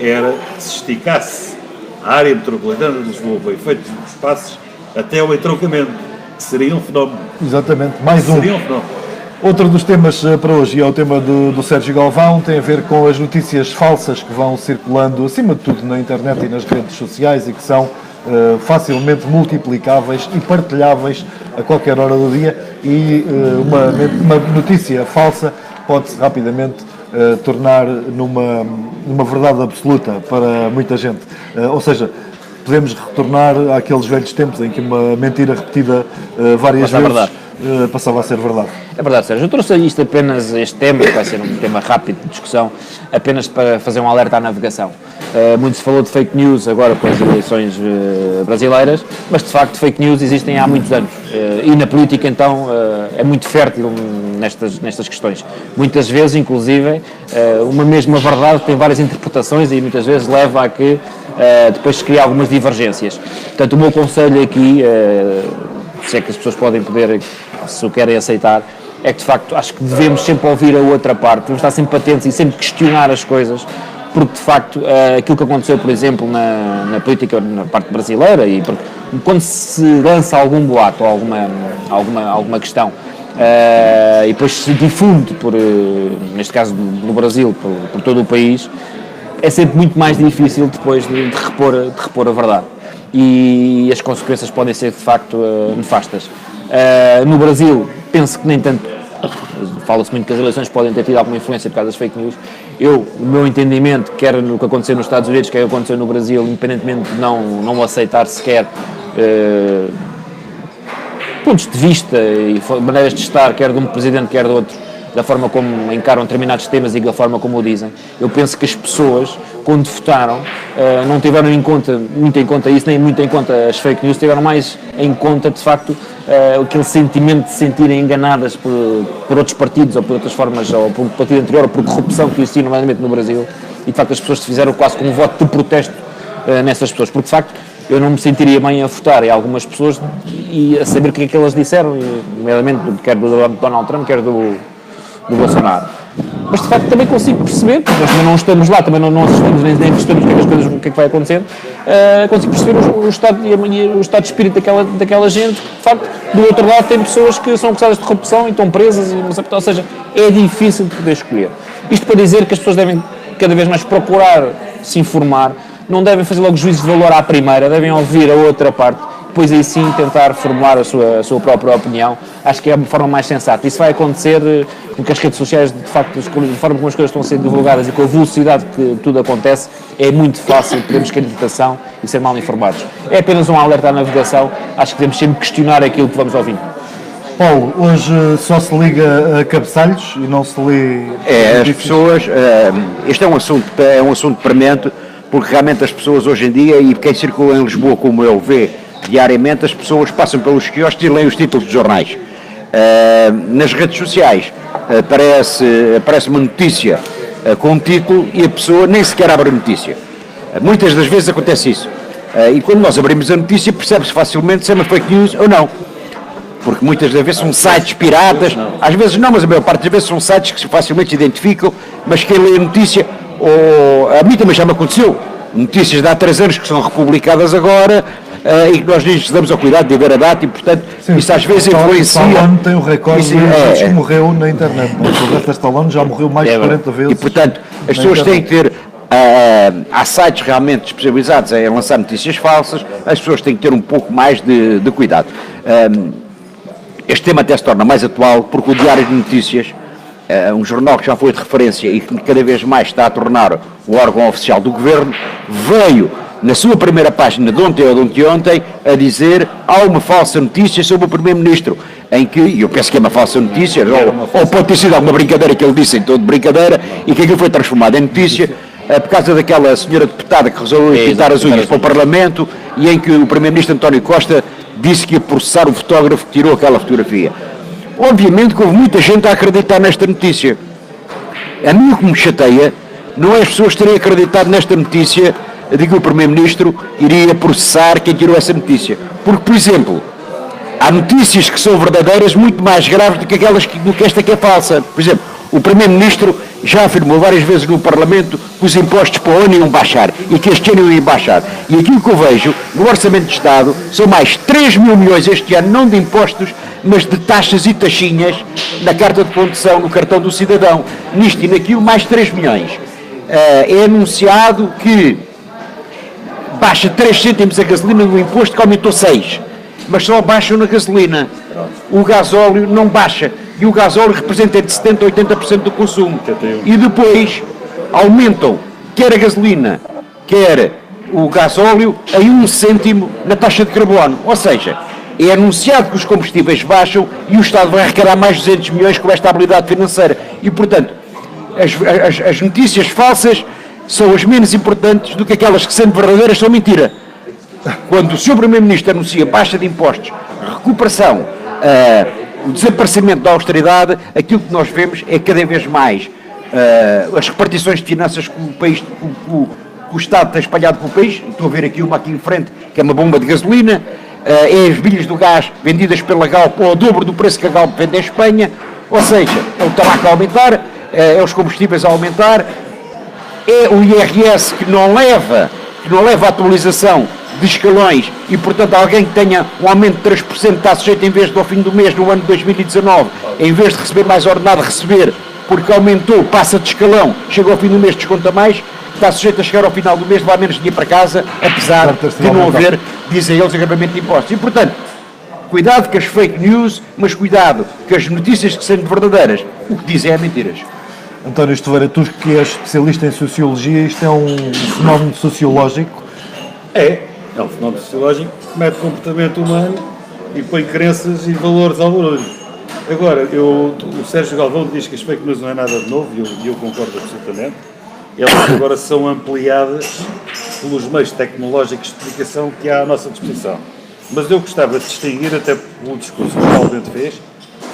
era que se esticasse a área metropolitana de Lisboa, foi feito os passos até ao entroncamento, que seria um fenómeno. Exatamente, mais um. Seria um fenómeno. Outro dos temas para hoje, e é o tema do Sérgio Galvão, tem a ver com as notícias falsas que vão circulando, acima de tudo, na internet e nas redes sociais e que são facilmente multiplicáveis e partilháveis a qualquer hora do dia, e uma notícia falsa pode-se rapidamente tornar numa verdade absoluta para muita gente. Ou seja, podemos retornar àqueles velhos tempos em que uma mentira repetida várias vezes passava a ser verdade. É verdade, Sérgio. Eu trouxe este tema, que vai ser um tema rápido de discussão, apenas para fazer um alerta à navegação. Muito se falou de fake news agora com as eleições brasileiras, mas de facto fake news existem há muitos anos. E na política, então, é muito fértil nestas questões. Muitas vezes, inclusive, uma mesma verdade tem várias interpretações e muitas vezes leva a que depois se cria algumas divergências. Portanto, o meu conselho aqui, se é que as pessoas podem poder, se o querem aceitar, é que de facto acho que devemos sempre ouvir a outra parte, devemos estar sempre atentos e sempre questionar as coisas, porque de facto aquilo que aconteceu, por exemplo, na política, na parte brasileira, e porque, quando se lança algum boato ou alguma questão e depois se difunde, neste caso no Brasil, por todo o país, é sempre muito mais difícil depois de repor a verdade. E as consequências podem ser de facto nefastas. No Brasil, penso que nem tanto, fala-se muito que as eleições podem ter tido alguma influência por causa das fake news. O meu entendimento, quer no que aconteceu nos Estados Unidos, quer no que aconteceu no Brasil, independentemente de não aceitar sequer pontos de vista e maneiras de estar, quer de um presidente, quer de outro, da forma como encaram determinados temas e da forma como o dizem. Eu penso que as pessoas, quando votaram, não tiveram muito em conta isso, nem muito em conta as fake news, tiveram mais em conta, de facto, aquele sentimento de se sentirem enganadas por outros partidos ou por outras formas, ou por um partido anterior, ou por corrupção que existia nomeadamente no Brasil, e de facto as pessoas se fizeram quase como um voto de protesto nessas pessoas, porque de facto eu não me sentiria bem a votar em algumas pessoas e a saber o que é que elas disseram, nomeadamente quer do Donald Trump, quer do Bolsonaro. Mas de facto também consigo perceber, porque nós também não estamos lá, também não assistimos nem percebemos o que é que vai acontecer, consigo perceber o estado de espírito daquela gente, que de facto do outro lado tem pessoas que são acusadas de corrupção e estão presas, ou seja, é difícil de poder escolher. Isto para dizer que as pessoas devem cada vez mais procurar se informar, não devem fazer logo juízos de valor à primeira, devem ouvir a outra parte, depois aí sim tentar formular a sua própria opinião. Acho que é a forma mais sensata. Isso vai acontecer porque as redes sociais, de facto, a forma como as coisas estão a ser divulgadas e com a velocidade que tudo acontece, é muito fácil podermos cair em tentação e ser mal informados. É apenas um alerta à navegação, acho que devemos sempre questionar aquilo que vamos ouvindo. Paulo, hoje só se liga a cabeçalhos e não se lê... As pessoas, este é um assunto premente, porque realmente as pessoas hoje em dia, e quem circula em Lisboa como eu vê diariamente, as pessoas passam pelos quiosques e leem os títulos de jornais. Nas redes sociais aparece uma notícia com um título e a pessoa nem sequer abre a notícia. Muitas das vezes acontece isso. E quando nós abrimos a notícia percebe-se facilmente se é uma fake news ou não. Porque muitas das vezes são sites piratas, às vezes não, mas a maior parte das vezes são sites que se facilmente identificam, mas quem lê a notícia, a mim também já me aconteceu, notícias de há 3 anos que são republicadas agora, e que nós nos damos ao cuidado de ver a data e, portanto, isso às vezes influencia. Stallone tem o recorde de vezes que morreu na internet. O Sylvester Stallone já morreu mais de 40 vezes. E, portanto, as pessoas têm que ter... há sites realmente especializados em lançar notícias falsas, as pessoas têm que ter um pouco mais de cuidado. Este tema até se torna mais atual porque o Diário de Notícias, um jornal que já foi de referência e que cada vez mais está a tornar o órgão oficial do governo, veio na sua primeira página de ontem ou de anteontem a dizer há uma falsa notícia sobre o Primeiro-Ministro, em que, e eu penso que é uma falsa notícia, ou pode ter sido alguma brincadeira que ele disse em todo de brincadeira, e que aquilo foi transformado em notícia por causa daquela senhora deputada que resolveu pintar as unhas para o Parlamento e em que o Primeiro-Ministro António Costa disse que ia processar o fotógrafo que tirou aquela fotografia. Obviamente que houve muita gente a acreditar nesta notícia. A mim o que me chateia não é as pessoas terem acreditado nesta notícia de que o Primeiro-Ministro iria processar quem tirou essa notícia. Porque, por exemplo, há notícias que são verdadeiras muito mais graves do que esta que é falsa. Por exemplo, o Primeiro-Ministro já afirmou várias vezes no Parlamento que os impostos para o ano iam baixar e que este ano iam baixar. E aquilo que eu vejo no Orçamento de Estado são mais 3 mil milhões este ano, não de impostos, mas de taxas e taxinhas na carta de condução, no cartão do cidadão, nisto e naquilo, mais 3 milhões. É anunciado que baixa 3 cêntimos a gasolina no imposto, que aumentou 6, mas só baixam na gasolina. O gasóleo não baixa, e o gasóleo representa entre 70% a 80% do consumo. E depois aumentam, quer a gasolina, quer o gasóleo, em 1 cêntimo na taxa de carbono. Ou seja, é anunciado que os combustíveis baixam e o Estado vai arrecadar mais 200 milhões com esta habilidade financeira. E, portanto, as notícias falsas são as menos importantes do que aquelas que, sendo verdadeiras, são mentira. Quando o Sr. Primeiro-Ministro anuncia baixa de impostos, recuperação, o desaparecimento da austeridade, aquilo que nós vemos é cada vez mais as repartições de finanças que o Estado tem espalhado pelo país. Estou a ver aqui uma aqui em frente, que é uma bomba de gasolina, é as bilhas do gás vendidas pela Galp ao dobro do preço que a Galp vende em Espanha, ou seja, é o tabaco a aumentar, é os combustíveis a aumentar, é o IRS que não leva a atualização de escalões e, portanto, alguém que tenha um aumento de 3% está sujeito, em vez de ao fim do mês, no ano de 2019, em vez de receber mais ordenado, receber, porque aumentou, passa de escalão, chega ao fim do mês, desconta mais, está sujeito a chegar ao final do mês, levar menos dinheiro para casa, apesar de não haver, dizem eles, agravamento de impostos. E, portanto, cuidado com as fake news, mas cuidado com as notícias que são verdadeiras. O que dizem é mentiras. António Estoveira, tu que és especialista em sociologia, isto é um fenómeno sociológico? É um fenómeno sociológico que mete comportamento humano e põe crenças e valores ao barulho. Agora, o Sérgio Galvão diz que as fake news não é nada de novo, e eu concordo absolutamente. Elas agora são ampliadas pelos meios tecnológicos de comunicação que há à nossa disposição. Mas eu gostava de distinguir, até pelo discurso que o Paulo Bento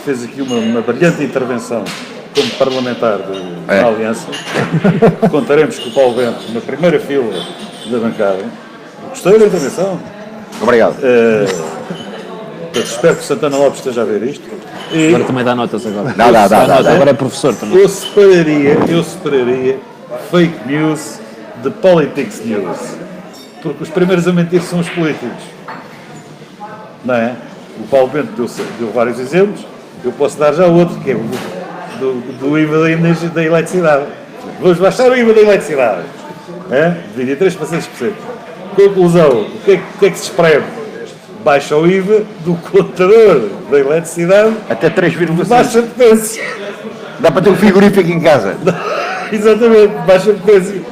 fez aqui uma brilhante intervenção como parlamentar da Aliança. Contaremos com o Paulo Bento na primeira fila da bancada. Gostei da intervenção. Obrigado. Espero que Santana Lopes esteja a ver isto. Agora também dá notas agora. Dá. Agora é professor também. Eu separaria fake news de politics news. Porque os primeiros a mentir são os políticos. Não é? O Paulo Bento deu vários exemplos. Eu posso dar já outro, que é do IVA da eletricidade. Vamos baixar o IVA da eletricidade. De 23% para 6%. Conclusão, o que é que se espreme? Baixa o IVA do contador da eletricidade Até 3,6. baixa a potência. Dá para ter um frigorífico em casa. Exatamente, baixa a potência.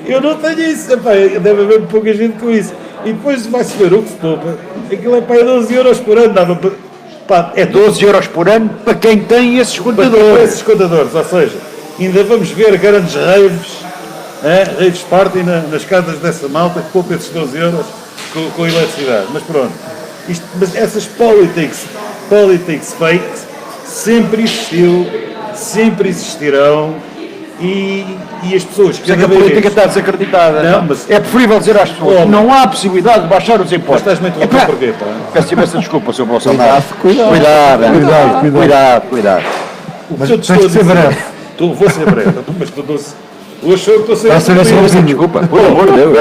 Eu não tenho isso, epá, deve haver pouca gente com isso. E depois vai-se ver o que se poupa. Aquilo é para 12 euros por ano. Dava para, É 12 euros por ano para quem tem esses para contadores. esses contadores. Ou seja, ainda vamos ver grandes raves partem nas casas dessa malta que poupa esses 12 euros com a eletricidade. Mas pronto. Mas essas politics fakes sempre existiu, sempre existirão, e as pessoas que É que a política está desacreditada. Não, mas- É preferível dizer às pessoas que não há possibilidade de baixar os Mas impostos. estás-me a interromper porquê, pá? Peço imensa desculpa, Sr. Bolsonaro. Cuidado. Cuidado. Mas Eu te tens estou de ser a dizer- breve. Vou ser breve, mas hoje sou eu que estou a ser Vai ser essa Peço desculpa. Por amor de Deus.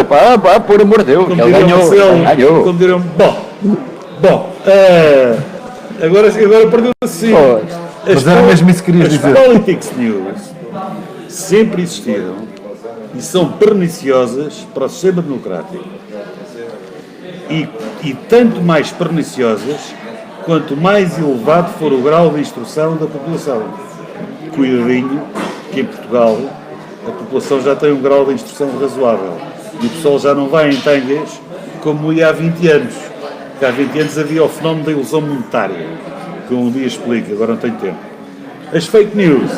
Por amor de Deus. Como Ele diria o Marcelo, ganhou. como diria agora perdeu assim. Mas era mesmo isso que querias dizer. As politics news sempre existiram e são perniciosas para o sistema democrático. E tanto mais perniciosas quanto mais elevado for o grau de instrução da população. Cuidadinho, que em Portugal a população já tem um grau de instrução razoável. E o pessoal já não vai em tangas como ia há 20 anos. Porque há 20 anos havia o fenómeno da ilusão monetária, que eu um dia explico, agora não tenho tempo. As fake news,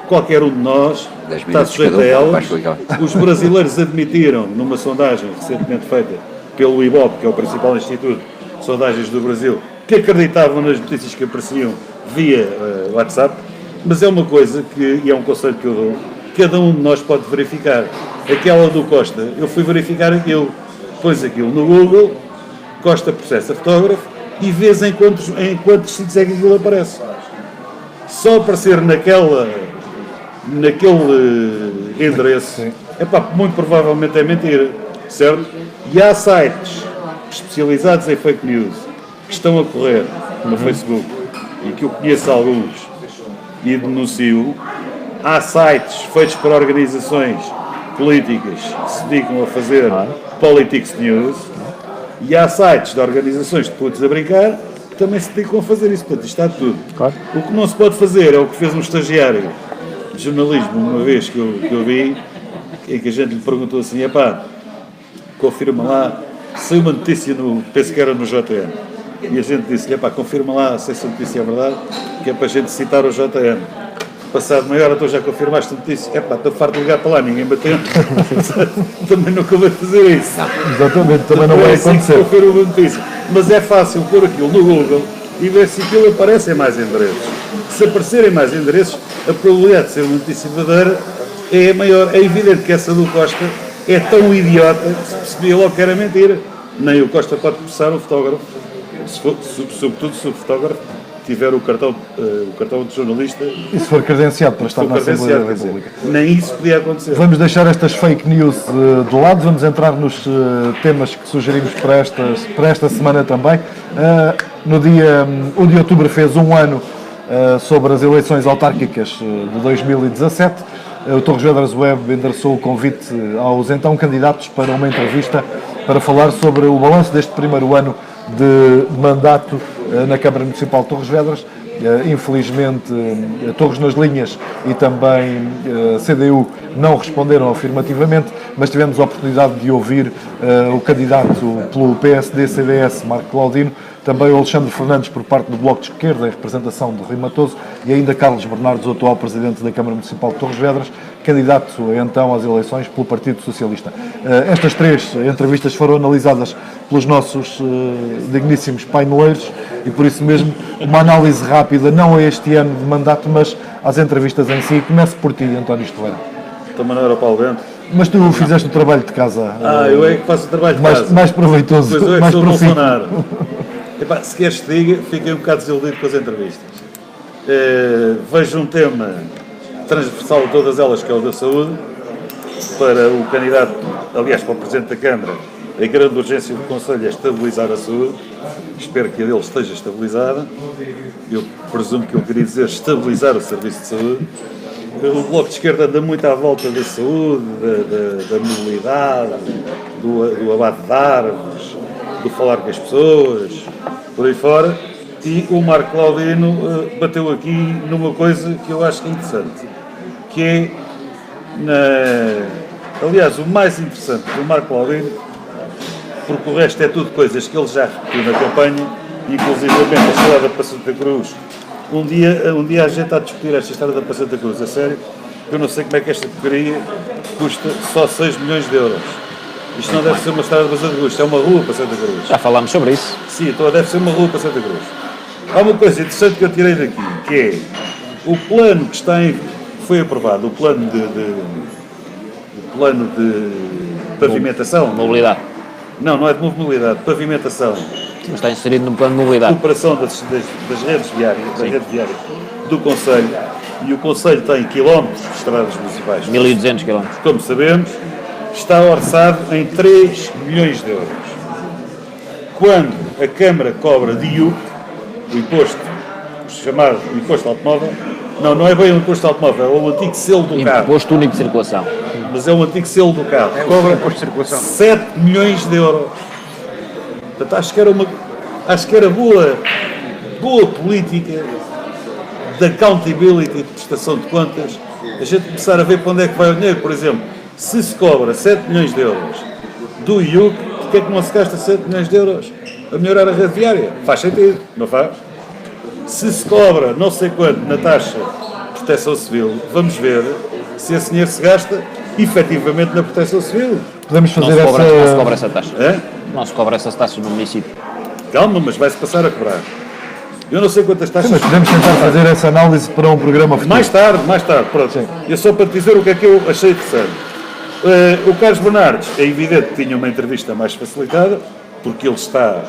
qualquer um de nós 10 está minutos sujeito cada a um, elas. vai explicar. Os brasileiros admitiram, numa sondagem recentemente feita pelo IBOP, que é o principal instituto de sondagens do Brasil, que acreditavam nas notícias que apareciam via WhatsApp, mas é uma coisa que, e é um conselho que eu dou, cada um de nós pode verificar. Aquela do Costa, eu fui verificar aquilo, pôs aquilo no Google, Costa processa fotógrafo, e vês em quantos sítios é que aquilo aparece. Só aparecer naquele endereço, muito provavelmente é mentira, certo? E há sites especializados em fake news que estão a correr no Facebook, e que eu conheço alguns e denuncio, há sites feitos por organizações políticas que se dedicam a fazer politics news e há sites de organizações de putos a brincar que também se dedicam a fazer isso. Portanto, isto está tudo. Claro. O que não se pode fazer é o que fez um estagiário de jornalismo uma vez que eu vi, em que a gente lhe perguntou assim, confirma lá, saiu uma notícia, penso que era no JN, e a gente disse-lhe, confirma lá se essa notícia é verdade, que é para a gente citar o JN. Passado meia hora, tu já confirmaste a notícia, estou farto de ligar para lá, ninguém bateu. Também nunca vai fazer isso. Exatamente, também não vai acontecer. Confirma uma notícia. Mas é fácil pôr aquilo no Google e ver se aquilo aparece em mais endereços. Se aparecerem mais endereços, a probabilidade de ser uma notícia verdadeira é maior. É evidente que essa do Costa é tão idiota que se percebia logo que era mentira. Nem o Costa pode processar o fotógrafo, sobretudo se o fotógrafo tiver o cartão de jornalista. E se for credenciado para estar na Assembleia da República. Nem isso podia acontecer. Vamos deixar estas fake news de lado, vamos entrar nos temas que sugerimos para esta semana também. No dia 1 de outubro fez um ano sobre as eleições autárquicas de 2017. O Torres Vedras Web endereçou o convite aos então candidatos para uma entrevista para falar sobre o balanço deste primeiro ano de mandato na Câmara Municipal de Torres Vedras. Infelizmente, Torres nas Linhas e também CDU não responderam afirmativamente, mas tivemos a oportunidade de ouvir o candidato pelo PSD-CDS, Marco Claudino, também o Alexandre Fernandes por parte do Bloco de Esquerda, em representação de Rui Matoso, e ainda Carlos Bernardes, o atual Presidente da Câmara Municipal de Torres Vedras, candidato então às eleições pelo Partido Socialista. Estas três entrevistas foram analisadas pelos nossos digníssimos paineleiros e por isso mesmo uma análise rápida, não a este ano de mandato, mas às entrevistas em si. Começo por ti, António Estevera. Também não era o Paulo Bento. Mas tu fizeste o trabalho de casa. Eu é que faço o trabalho de casa. Mais proveitoso. Pois eu é que mais sou o profícuo. Bolsonaro. Se queres que diga, fiquei um bocado desiludido com as entrevistas. Vejo um tema transversal a todas elas, que é o da saúde, para o candidato, aliás, para o Presidente da Câmara. A grande urgência do Conselho é estabilizar a saúde. Espero que a dele esteja estabilizada. Eu presumo que eu queria dizer estabilizar o serviço de saúde. O Bloco de Esquerda anda muito à volta da saúde, da mobilidade, do abate de árvores, do falar com as pessoas, por aí fora. E o Marco Claudino bateu aqui numa coisa que eu acho que é interessante, que é, aliás, o mais interessante do Marco Claudino, porque o resto é tudo coisas que ele já repetiu na campanha, inclusive a estrada para Santa Cruz. Um dia a gente está a discutir esta estrada para Santa Cruz, a sério, eu não sei como é que esta porcaria custa só 6 milhões de euros. Isto não deve ser uma estrada para Santa Cruz, isto é uma rua para Santa Cruz. Já falámos sobre isso. Sim, então deve ser uma rua para Santa Cruz. Há uma coisa interessante que eu tirei daqui, que é o plano que foi aprovado, o plano de pavimentação. Mobilidade. Não é de mobilidade, de pavimentação. Mas está inserido no plano de mobilidade. Recuperação das redes viárias, da rede viária do Conselho. E o Conselho tem quilómetros de estradas municipais. 1200 km. Como sabemos, está orçado em 3 milhões de euros. Quando a Câmara cobra de IUC, o imposto chamado imposto automóvel, não é bem o imposto automóvel, é o antigo selo do carro. Imposto único de circulação. Mas é o antigo selo do carro. Cobra imposto de circulação. 7 milhões de euros. Portanto, acho que era boa política de accountability, de prestação de contas, a gente começar a ver para onde é que vai o dinheiro. Por exemplo, se se cobra 7 milhões de euros do IUC, porquê é que não se gasta 7 milhões de euros a melhorar a rede viária? Faz sentido, não faz? Se se cobra não sei quanto na taxa de proteção civil, vamos ver se esse dinheiro se gasta efetivamente na proteção civil. Podemos Não fazer se cobra essa... essa taxa. É? Não se cobra essas taxas no município. Calma, mas vai-se passar a cobrar. Eu não sei quantas taxas... Sim, mas podemos tentar fazer essa análise para um programa futuro. Mais tarde, pronto. Sim. É só para te dizer o que é que eu achei interessante. O Carlos Bernardes, é evidente que tinha uma entrevista mais facilitada, porque ele está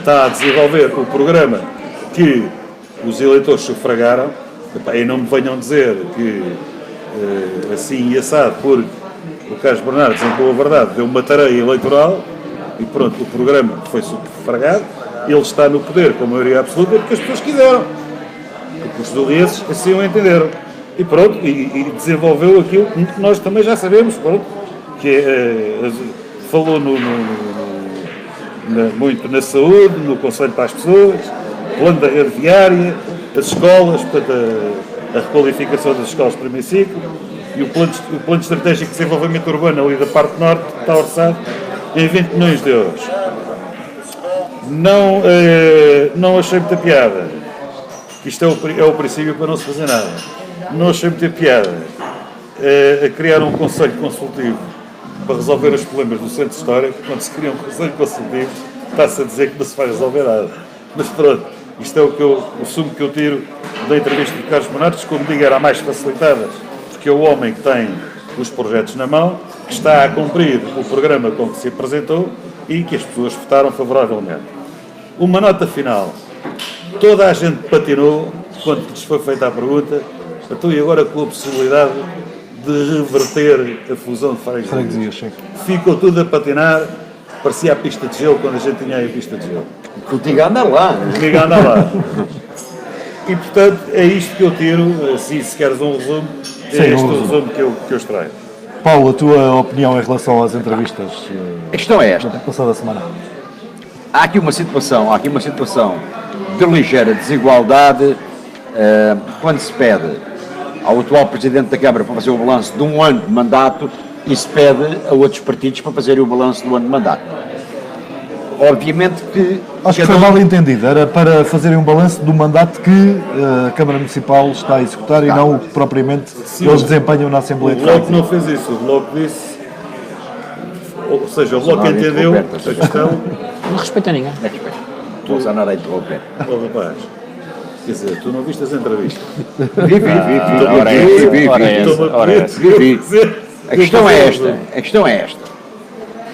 a desenvolver o programa que os eleitores sufragaram. E não me venham dizer que assim e assado, porque o Carlos Bernardes, em boa verdade, deu uma tarefa eleitoral e pronto, o programa foi sufragado. ele está no poder com a maioria absoluta porque as pessoas quiseram. Porque os zurrienses assim o entenderam. E pronto, e desenvolveu aquilo que nós também já sabemos, pronto, que falou muito na saúde, no conselho para as pessoas, plano da rede viária, as escolas, portanto, a requalificação das escolas de primeiro ciclo, e o plano estratégico de desenvolvimento urbano ali da parte norte está orçado em 20 milhões de euros. Não achei muita piada, que isto é o princípio para não se fazer nada. Não achei muita piada a criar um conselho consultivo para resolver os problemas do centro histórico. Quando se cria um conselho consultivo, está-se a dizer que não se vai resolver nada. Mas pronto, isto é o sumo que eu tiro da entrevista de Carlos Bonatos, como digo, era a mais facilitada, porque é o homem que tem os projetos na mão, que está a cumprir o programa com que se apresentou e que as pessoas votaram favoravelmente. Uma nota final. Toda a gente patinou quando lhes foi feita a pergunta, então e agora com a possibilidade de reverter a fusão de freguesias? Ficou tudo a patinar, parecia a pista de gelo quando a gente tinha aí a pista de gelo. Contigo anda lá. Contigo anda lá. E portanto é isto que eu tiro, assim, se queres um resumo, é este o resumo que eu extraio. Paulo, a tua opinião em relação às entrevistas A questão é esta. da passada semana? Há aqui uma situação de ligeira desigualdade quando se pede ao atual Presidente da Câmara para fazer o balanço de um ano de mandato e se pede a outros partidos para fazerem o balanço do ano de mandato. Obviamente que... Acho que foi mal entendido. Era para fazerem um balanço do mandato que a Câmara Municipal está a executar e não o que propriamente eles desempenham na Assembleia de Freguesia. O Bloco não fez isso. O Bloco disse... Ou seja, o Bloco entendeu a questão... Não respeita ninguém. Não usa nada a interromper. Oh, rapaz, quer dizer, tu não viste as entrevistas? Vi. A questão é esta.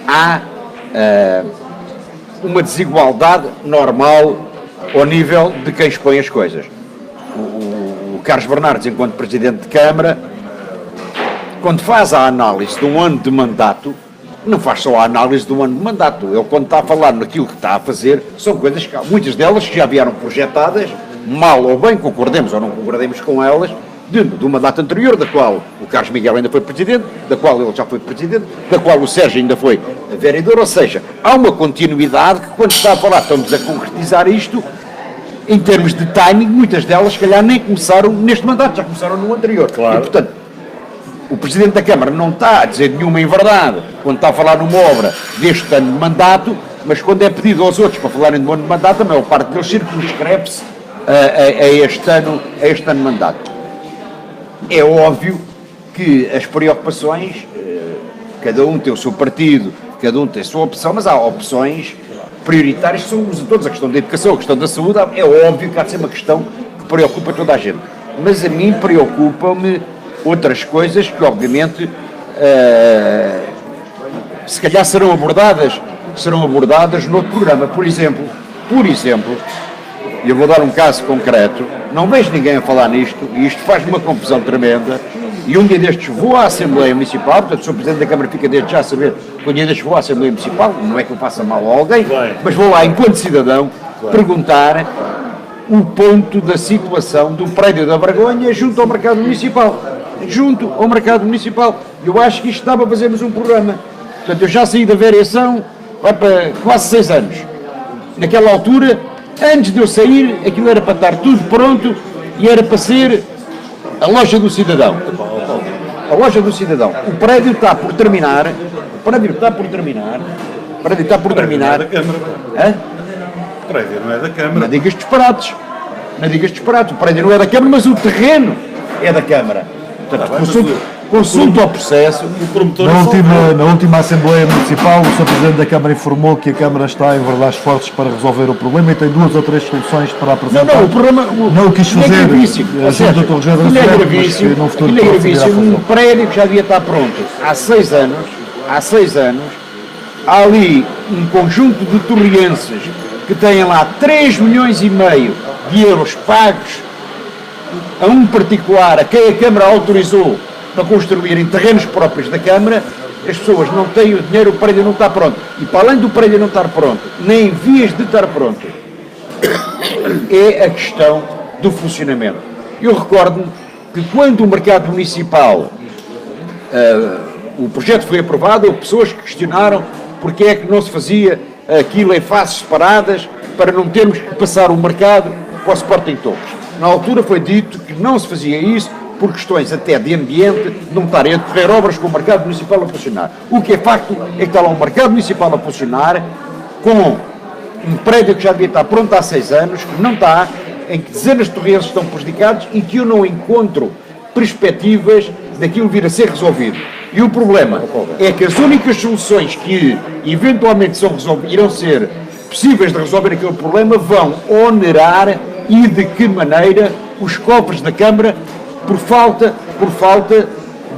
Há uma desigualdade normal ao nível de quem expõe as coisas. O Carlos Bernardes, enquanto Presidente de Câmara, quando faz a análise de um ano de mandato, não faz só a análise de um ano de mandato. Ele, quando está a falar naquilo que está a fazer, são coisas que, muitas delas que já vieram projetadas, mal ou bem, concordemos ou não concordemos com elas, do mandato anterior, da qual o Carlos Miguel ainda foi Presidente, da qual ele já foi Presidente, da qual o Sérgio ainda foi vereador, ou seja, há uma continuidade que, quando está a falar, estamos a concretizar isto, em termos de timing, muitas delas, se calhar, nem começaram neste mandato, já começaram no anterior. Claro. E, portanto, o Presidente da Câmara não está a dizer nenhuma inverdade quando está a falar numa obra deste ano de mandato, mas quando é pedido aos outros para falarem de um ano de mandato, a maior parte deles circunscreve-se a este ano de mandato. É óbvio que as preocupações, cada um tem o seu partido, cada um tem a sua opção, mas há opções prioritárias que são umas a todos. A questão da educação, a questão da saúde, é óbvio que há de ser uma questão que preocupa toda a gente. Mas a mim preocupam-me outras coisas que, obviamente, se calhar serão abordadas no outro programa. Por exemplo, e eu vou dar um caso concreto, não vejo ninguém a falar nisto, e isto faz-me uma confusão tremenda, e um dia destes vou à Assembleia Municipal, portanto, o Sr. Presidente da Câmara fica desde já a saber que um dia destes vou à Assembleia Municipal, não é que eu faça mal a alguém, mas vou lá, enquanto cidadão, perguntar o ponto da situação do prédio da Vergonha junto ao mercado municipal. Eu acho que isto dá para fazermos um programa. Portanto, eu já saí da variação vai para quase 6 anos. Naquela altura, antes de eu sair, aquilo era para estar tudo pronto e era para ser a loja do cidadão. A loja do cidadão. O prédio está por terminar. O prédio não é da Câmara. Hã? O prédio não é da Câmara. Não digas disparates. O prédio não é da Câmara, mas o terreno é da Câmara. Portanto, consulta ao processo. Na última Assembleia Municipal, o Sr. Presidente da Câmara informou que a Câmara está a enverdar esforços para resolver o problema e tem 2 ou 3 soluções para apresentar. Não, o problema... Não o quis fazer. É gravíssimo. Aquilo é gravíssimo. Um prédio que já devia estar pronto há 6 anos, há ali um conjunto de torrienses que têm lá 3,5 milhões de euros pagos a um particular a quem a Câmara autorizou para construir em terrenos próprios da Câmara. As pessoas não têm o dinheiro, o prédio não está pronto. E para além do prédio não estar pronto, nem em vias de estar pronto, é a questão do funcionamento. Eu recordo-me que quando o mercado municipal, o projeto foi aprovado, houve pessoas que questionaram porque é que não se fazia aquilo em fases separadas para não termos que passar o mercado para o Sporting Torres. Na altura foi dito que não se fazia isso por questões até de ambiente, de não estarem a decorrer obras com o mercado municipal a funcionar. O que é facto é que está lá um mercado municipal a funcionar com um prédio que já devia estar pronto há 6 anos, que não está, em que dezenas de torrenses estão prejudicados e que eu não encontro perspectivas daquilo vir a ser resolvido. E o problema é que as únicas soluções que eventualmente irão ser possíveis de resolver aquele problema vão onerar e de que maneira os cofres da Câmara por falta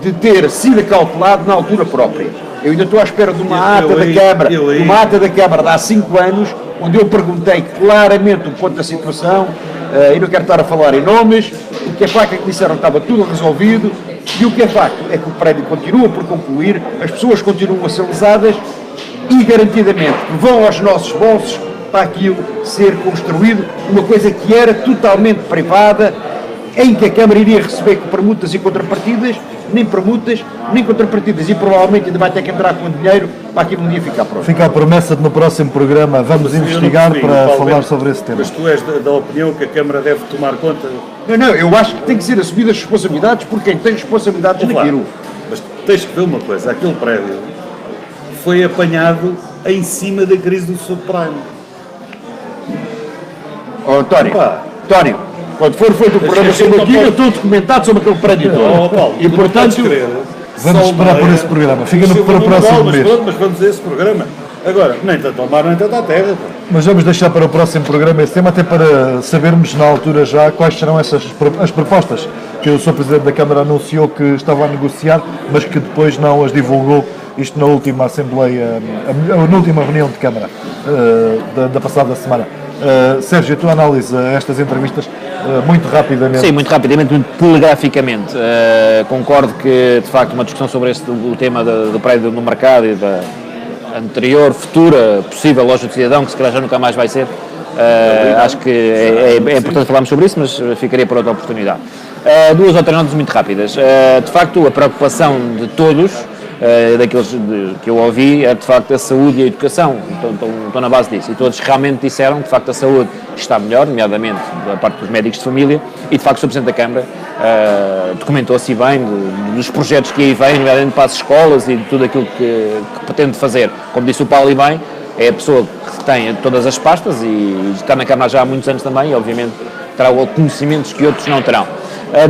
de ter sido acautelado na altura própria. Eu ainda estou à espera de uma ata da Câmara, uma ata da Câmara de há 5 anos, onde eu perguntei claramente o ponto da situação, e não quero estar a falar em nomes, o que é facto é que disseram que estava tudo resolvido, e o que é facto é que o prédio continua por concluir, as pessoas continuam a ser lesadas, e garantidamente vão aos nossos bolsos para aquilo ser construído, uma coisa que era totalmente privada, em que a Câmara iria receber permutas e contrapartidas, nem permutas, nem contrapartidas, e provavelmente ainda vai ter que entrar com dinheiro para aquilo um dia ficar pronto. Fica a promessa de no próximo programa vamos investigar para falar sobre esse tema. Mas tu és da opinião que a Câmara deve tomar conta? Não, eu acho que tem que ser assumidas as responsabilidades por quem tem responsabilidades naquilo. Mas tens que ver uma coisa, aquele prédio foi apanhado em cima da crise do subprime. António, quando for feito o programa sobre aquilo, eu estou documentado sobre aquele prédio todo. Paulo, e portanto, vamos esperar por esse programa. Fica para o próximo mês. Mas vamos a esse programa. Agora, nem tanto ao mar, nem tanto à terra. Mas vamos deixar para o próximo programa esse tema, até para sabermos na altura já quais serão as propostas que o Sr. Presidente da Câmara anunciou que estava a negociar, mas que depois não as divulgou, isto na última Assembleia, na última reunião de Câmara da passada semana. Sérgio, a tua análise a estas entrevistas, muito rapidamente. Sim, muito rapidamente, muito telegraficamente. Concordo que, de facto, uma discussão sobre o tema do prédio no mercado e da anterior, futura, possível loja do cidadão, que se calhar já nunca mais vai ser, acho que é importante falarmos sobre isso, mas ficaria para outra oportunidade. 2 ou 3 notas muito rápidas. De facto, a preocupação de todos, daqueles que eu ouvi, é de facto a saúde e a educação, estão na base disso, e todos realmente disseram que de facto a saúde está melhor, nomeadamente da parte dos médicos de família, e de facto o Sr. Presidente da Câmara documentou-se bem dos projetos que aí vêm, nomeadamente para as escolas e de tudo aquilo que pretende fazer. Como disse o Paulo e bem, é a pessoa que tem todas as pastas e está na Câmara já há muitos anos também, e obviamente terá conhecimentos que outros não terão.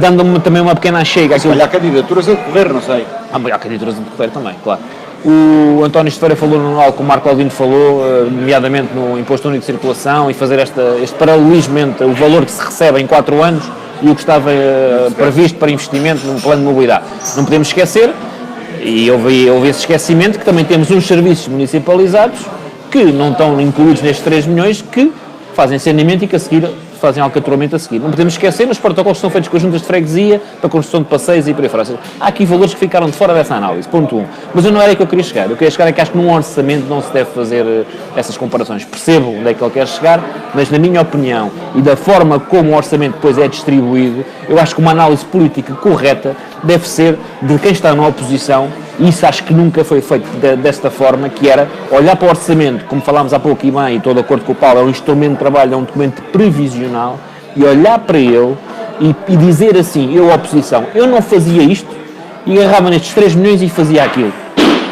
Dando-me também uma pequena chega. Olha, há candidaturas a decorrer, não sei. Há candidaturas a decorrer também, claro. O António Esteveira falou no algo que o Marco Aldino falou, nomeadamente no Imposto Único de Circulação, e fazer este paralelismo entre o valor que se recebe em 4 anos e o que estava previsto para investimento num plano de mobilidade. Não podemos esquecer, e houve esse esquecimento, que também temos uns serviços municipalizados que não estão incluídos nestes 3 milhões, que fazem saneamento e que a seguir fazem alcatramento a seguir. Não podemos esquecer nos protocolos que são feitos com as juntas de freguesia para a construção de passeios e por aí fora. Há aqui valores que ficaram de fora dessa análise, ponto 1. Mas eu não era aí que eu queria chegar. Eu queria chegar é que acho que num orçamento não se deve fazer essas comparações. Percebo onde é que ele quer chegar, mas na minha opinião e da forma como o orçamento depois é distribuído, eu acho que uma análise política correta deve ser de quem está na oposição, e isso acho que nunca foi feito desta forma, que era olhar para o orçamento, como falámos há pouco e bem, e estou de acordo com o Paulo, é um instrumento de trabalho, é um documento previsional, e olhar para ele e dizer assim, eu oposição, eu não fazia isto, e agarrava nestes 3 milhões e fazia aquilo.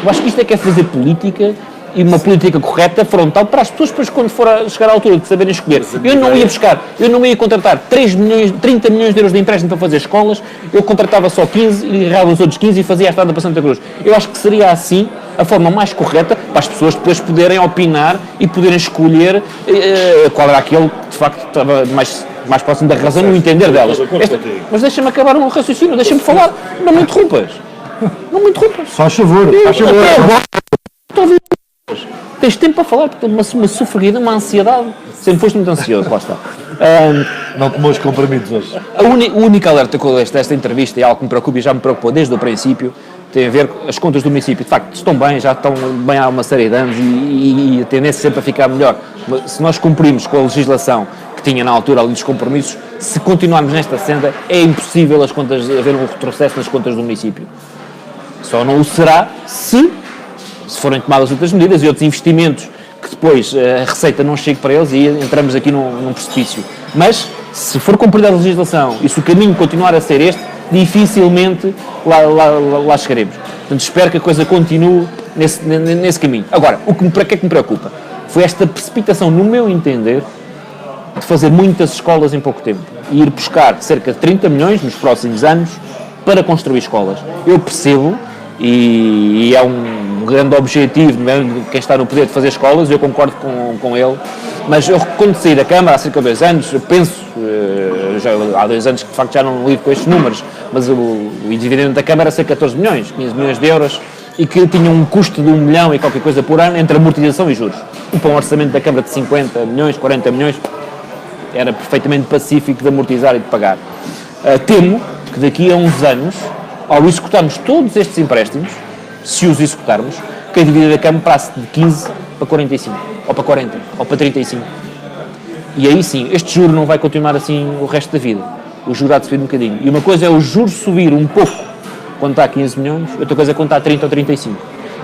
Eu acho que isto é que é fazer política, e uma política correta, frontal, para as pessoas depois quando for a chegar à altura de saberem escolher. Eu não ia contratar 30 milhões de euros de empréstimo para fazer escolas, eu contratava só 15 e agarrava os outros 15 e fazia a estrada para Santa Cruz. Eu acho que seria assim a forma mais correta para as pessoas depois poderem opinar e poderem escolher qual era aquele que de facto estava mais próximo da razão no entender delas. Mas deixa-me acabar um raciocínio, deixa-me falar, não me interrompas. Faz favor. Tens tempo para falar, porque uma sofreguida, uma ansiedade. Sempre foste muito ansioso, lá está. Não tomou os comprimidos hoje. O único alerta com esta entrevista, e algo que me preocupa e já me preocupou desde o princípio, tem a ver com as contas do município. De facto, estão bem, já estão bem há uma série de anos e a tendência sempre a ficar melhor. se nós cumprimos com a legislação que tinha na altura ali dos compromissos, se continuarmos nesta senda, é impossível haver um retrocesso nas contas do município. Só não o será se forem tomadas outras medidas e outros investimentos que depois a receita não chegue para eles e entramos aqui num precipício. Mas, se for cumprida a legislação e se o caminho continuar a ser este, dificilmente lá chegaremos. Portanto, espero que a coisa continue nesse caminho. Agora, para que é que me preocupa? Foi esta precipitação, no meu entender, de fazer muitas escolas em pouco tempo e ir buscar cerca de 30 milhões nos próximos anos para construir escolas. Eu percebo, e é um grande objetivo de quem está no poder de fazer escolas, eu concordo com ele, mas eu, quando saí da Câmara há cerca de 2 anos, eu penso, já há 2 anos que de facto já não lido com estes números, mas o dividendo da Câmara era cerca de 14 milhões, 15 milhões de euros, e que tinha um custo de 1 milhão e qualquer coisa por ano entre amortização e juros. E para um orçamento da Câmara de 50 milhões, 40 milhões, era perfeitamente pacífico de amortizar e de pagar. Temo que daqui a uns anos, ao executarmos todos estes empréstimos, se os executarmos, que a dívida da Câmara passe de 15 para 45, ou para 40, ou para 35. E aí sim, este juro não vai continuar assim o resto da vida. O juro há de subir um bocadinho. E uma coisa é o juro subir um pouco quando está a 15 milhões, outra coisa é quando está a 30 ou 35.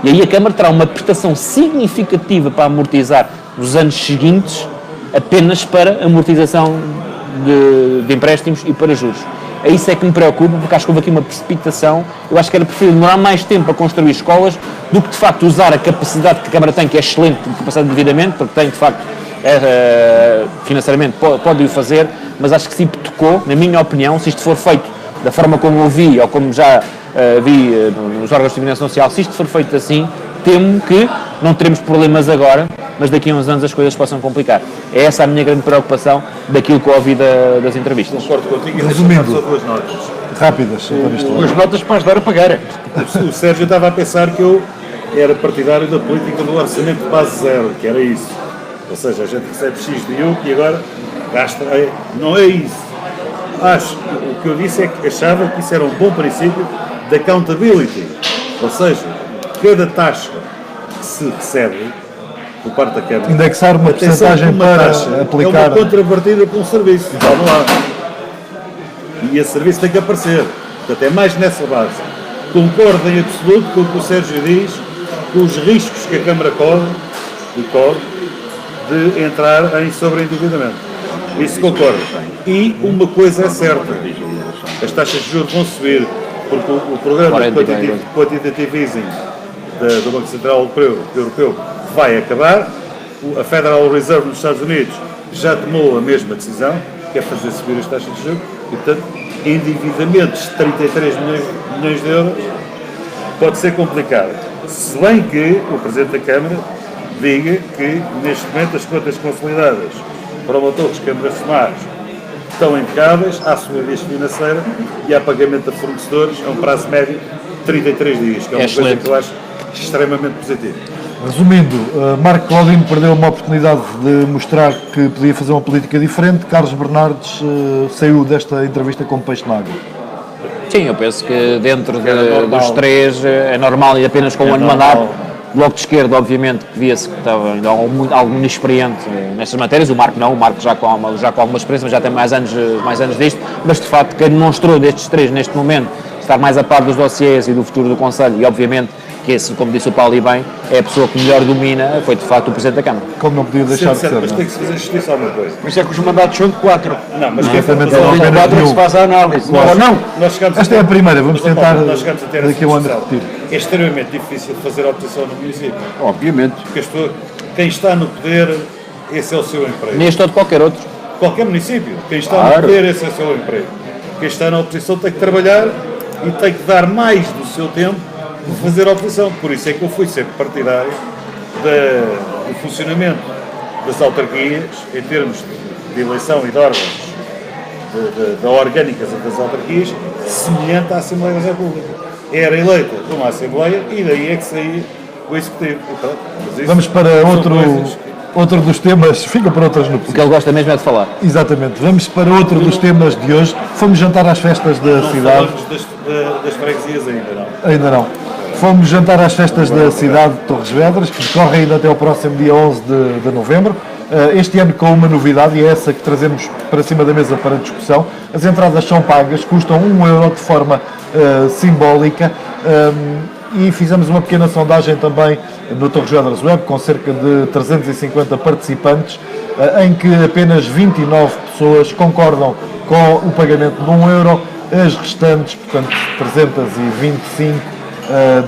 E aí a Câmara terá uma prestação significativa para amortizar nos anos seguintes, apenas para amortização de empréstimos e para juros. É isso é que me preocupa, porque acho que houve aqui uma precipitação. Eu acho que era preferível demorar mais tempo a construir escolas do que, de facto, usar a capacidade que a Câmara tem, que é excelente, de capacidade de endividamento, porque tem, de facto, financeiramente pode o fazer, mas acho que se tocou, na minha opinião, se isto for feito da forma como eu vi, ou como já vi nos órgãos de segurança social, se isto for feito assim, temo que não teremos problemas agora, mas daqui a uns anos as coisas possam complicar. É essa a minha grande preocupação daquilo que eu ouvi das entrevistas. Concordo contigo e Resumindo, deixa-me só 2 notas. rápidas. Duas notas para ajudar a pagar. O Sérgio estava a pensar que eu era partidário da política do orçamento de base zero, que era isso. Ou seja, a gente recebe X de IUC e agora gasta. Não é isso. Acho que o que eu disse é que achava que isso era um bom princípio de accountability. Ou seja, cada taxa que se recebe por parte da Câmara, Indexar uma porcentagem para aplicar. é uma contrapartida para um serviço. Vamos lá. E esse serviço tem que aparecer. Portanto, é mais nessa base. Concordo em absoluto com o que o Sérgio diz, com os riscos que a Câmara corre de entrar em sobreendividamento. Isso concordo. E uma coisa é certa, as taxas de juros vão subir, porque o programa de quantitative easing do Banco Central Europeu vai acabar. A Federal Reserve nos Estados Unidos já tomou a mesma decisão, que é fazer subir as taxas de juros, e portanto, endividamentos de 33 milhões de euros pode ser complicado. Se bem que o Presidente da Câmara diga que neste momento as contas consolidadas promotores, câmaras somares estão impecáveis, há solidez financeira e há pagamento a fornecedores a um prazo médio de 33 dias, que é uma coisa que eu acho extremamente positiva. Resumindo, Marco Claudino perdeu uma oportunidade de mostrar que podia fazer uma política diferente. Carlos Bernardes saiu desta entrevista com peixe na água. Sim, eu penso que dentro dos 3 é normal e apenas com um ano de mandato. O Bloco de Esquerda, obviamente, que via-se que estava ainda algo inexperiente nestas matérias. O Marco não, o Marco já com alguma experiência, mas já tem mais anos disto. Mas, de facto, quem demonstrou destes 3 neste momento estar mais a par dos dossiês e do futuro do Conselho, e, obviamente, que esse, como disse o Paulo e bem, é a pessoa que melhor domina, foi, de facto, o Presidente da Câmara. Como não podia deixar de ser. Mas tem que se fazer justiça a alguma coisa. Por isso é que os mandatos são de 4. Não, mas Exatamente, quem não, faz apenas 4 é que nenhum. se faz a análise. Claro. Ou não? Esta é a primeira, vamos tentar ter daqui a um ano repetir. É extremamente difícil fazer a oposição no município. Obviamente. Porque quem está no poder, esse é o seu emprego. Neste ou de qualquer outro. Qualquer município, quem está no poder, esse é o seu emprego. Quem está na oposição tem que trabalhar e tem que dar mais do seu tempo para fazer a oposição. Por isso é que eu fui sempre partidário do funcionamento das autarquias, em termos de eleição e de órgãos da orgânicas das autarquias, semelhante à Assembleia da República. Era eleita uma Assembleia e daí é que saía o Executivo. Vamos para outro dos temas, fica para outras O que notícias. ele gosta mesmo é de falar. Exatamente, vamos para outro dos temas de hoje. Fomos jantar às festas da Não cidade. falamos das freguesias ainda, não. Ainda não. Fomos jantar às festas da cidade de Torres Vedras, que decorrem ainda até o próximo dia 11 de novembro. este ano com uma novidade, e é essa que trazemos para cima da mesa para discussão. As entradas são pagas, custam €1 de forma simbólica, e fizemos uma pequena sondagem também no Torres Vedras Web, com cerca de 350 participantes, em que apenas 29 pessoas concordam com o pagamento de €1, as restantes, portanto 325,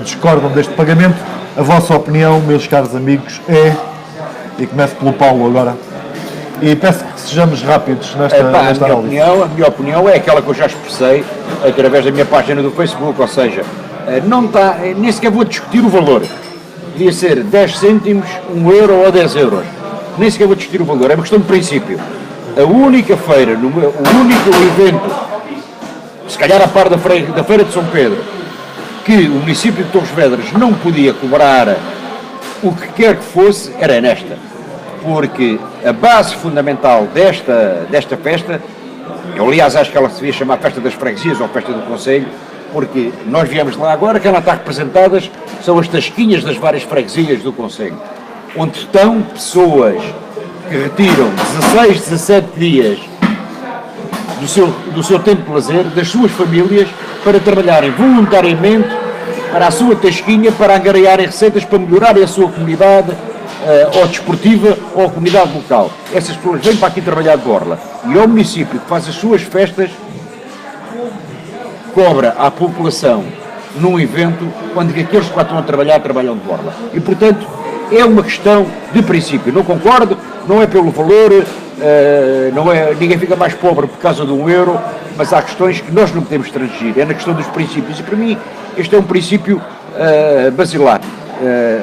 discordam deste pagamento. A vossa opinião, meus caros amigos, é... E começo pelo Paulo agora. E peço que sejamos rápidos nesta análise. A minha opinião é aquela que eu já expressei através da minha página do Facebook, ou seja, não está, nem sequer vou discutir o valor. Podia ser 10 cêntimos, €1 ou 10 euros. Nem sequer vou discutir o valor, é uma questão de princípio. A única feira, o único evento, se calhar a par da Feira de São Pedro, que o município de Torres Vedras não podia cobrar o que quer que fosse, era nesta. Porque a base fundamental desta festa, eu aliás acho que ela se devia chamar Festa das Freguesias ou Festa do Concelho, porque nós viemos lá agora, que ela está representadas, são as tasquinhas das várias freguesias do Concelho, onde estão pessoas que retiram 16, 17 dias do seu tempo de lazer, das suas famílias, para trabalharem voluntariamente para a sua tasquinha, para angariarem receitas, para melhorarem a sua comunidade, ou desportiva, ou a comunidade local. Essas pessoas vêm para aqui trabalhar de borla. E ao município que faz as suas festas, cobra à população num evento, quando aqueles que lá estão a trabalhar, trabalham de borla. E, portanto, é uma questão de princípio. Não concordo, não é pelo valor, ninguém fica mais pobre por causa de €1, mas há questões que nós não podemos transigir. É na questão dos princípios. E, para mim, este é um princípio basilar.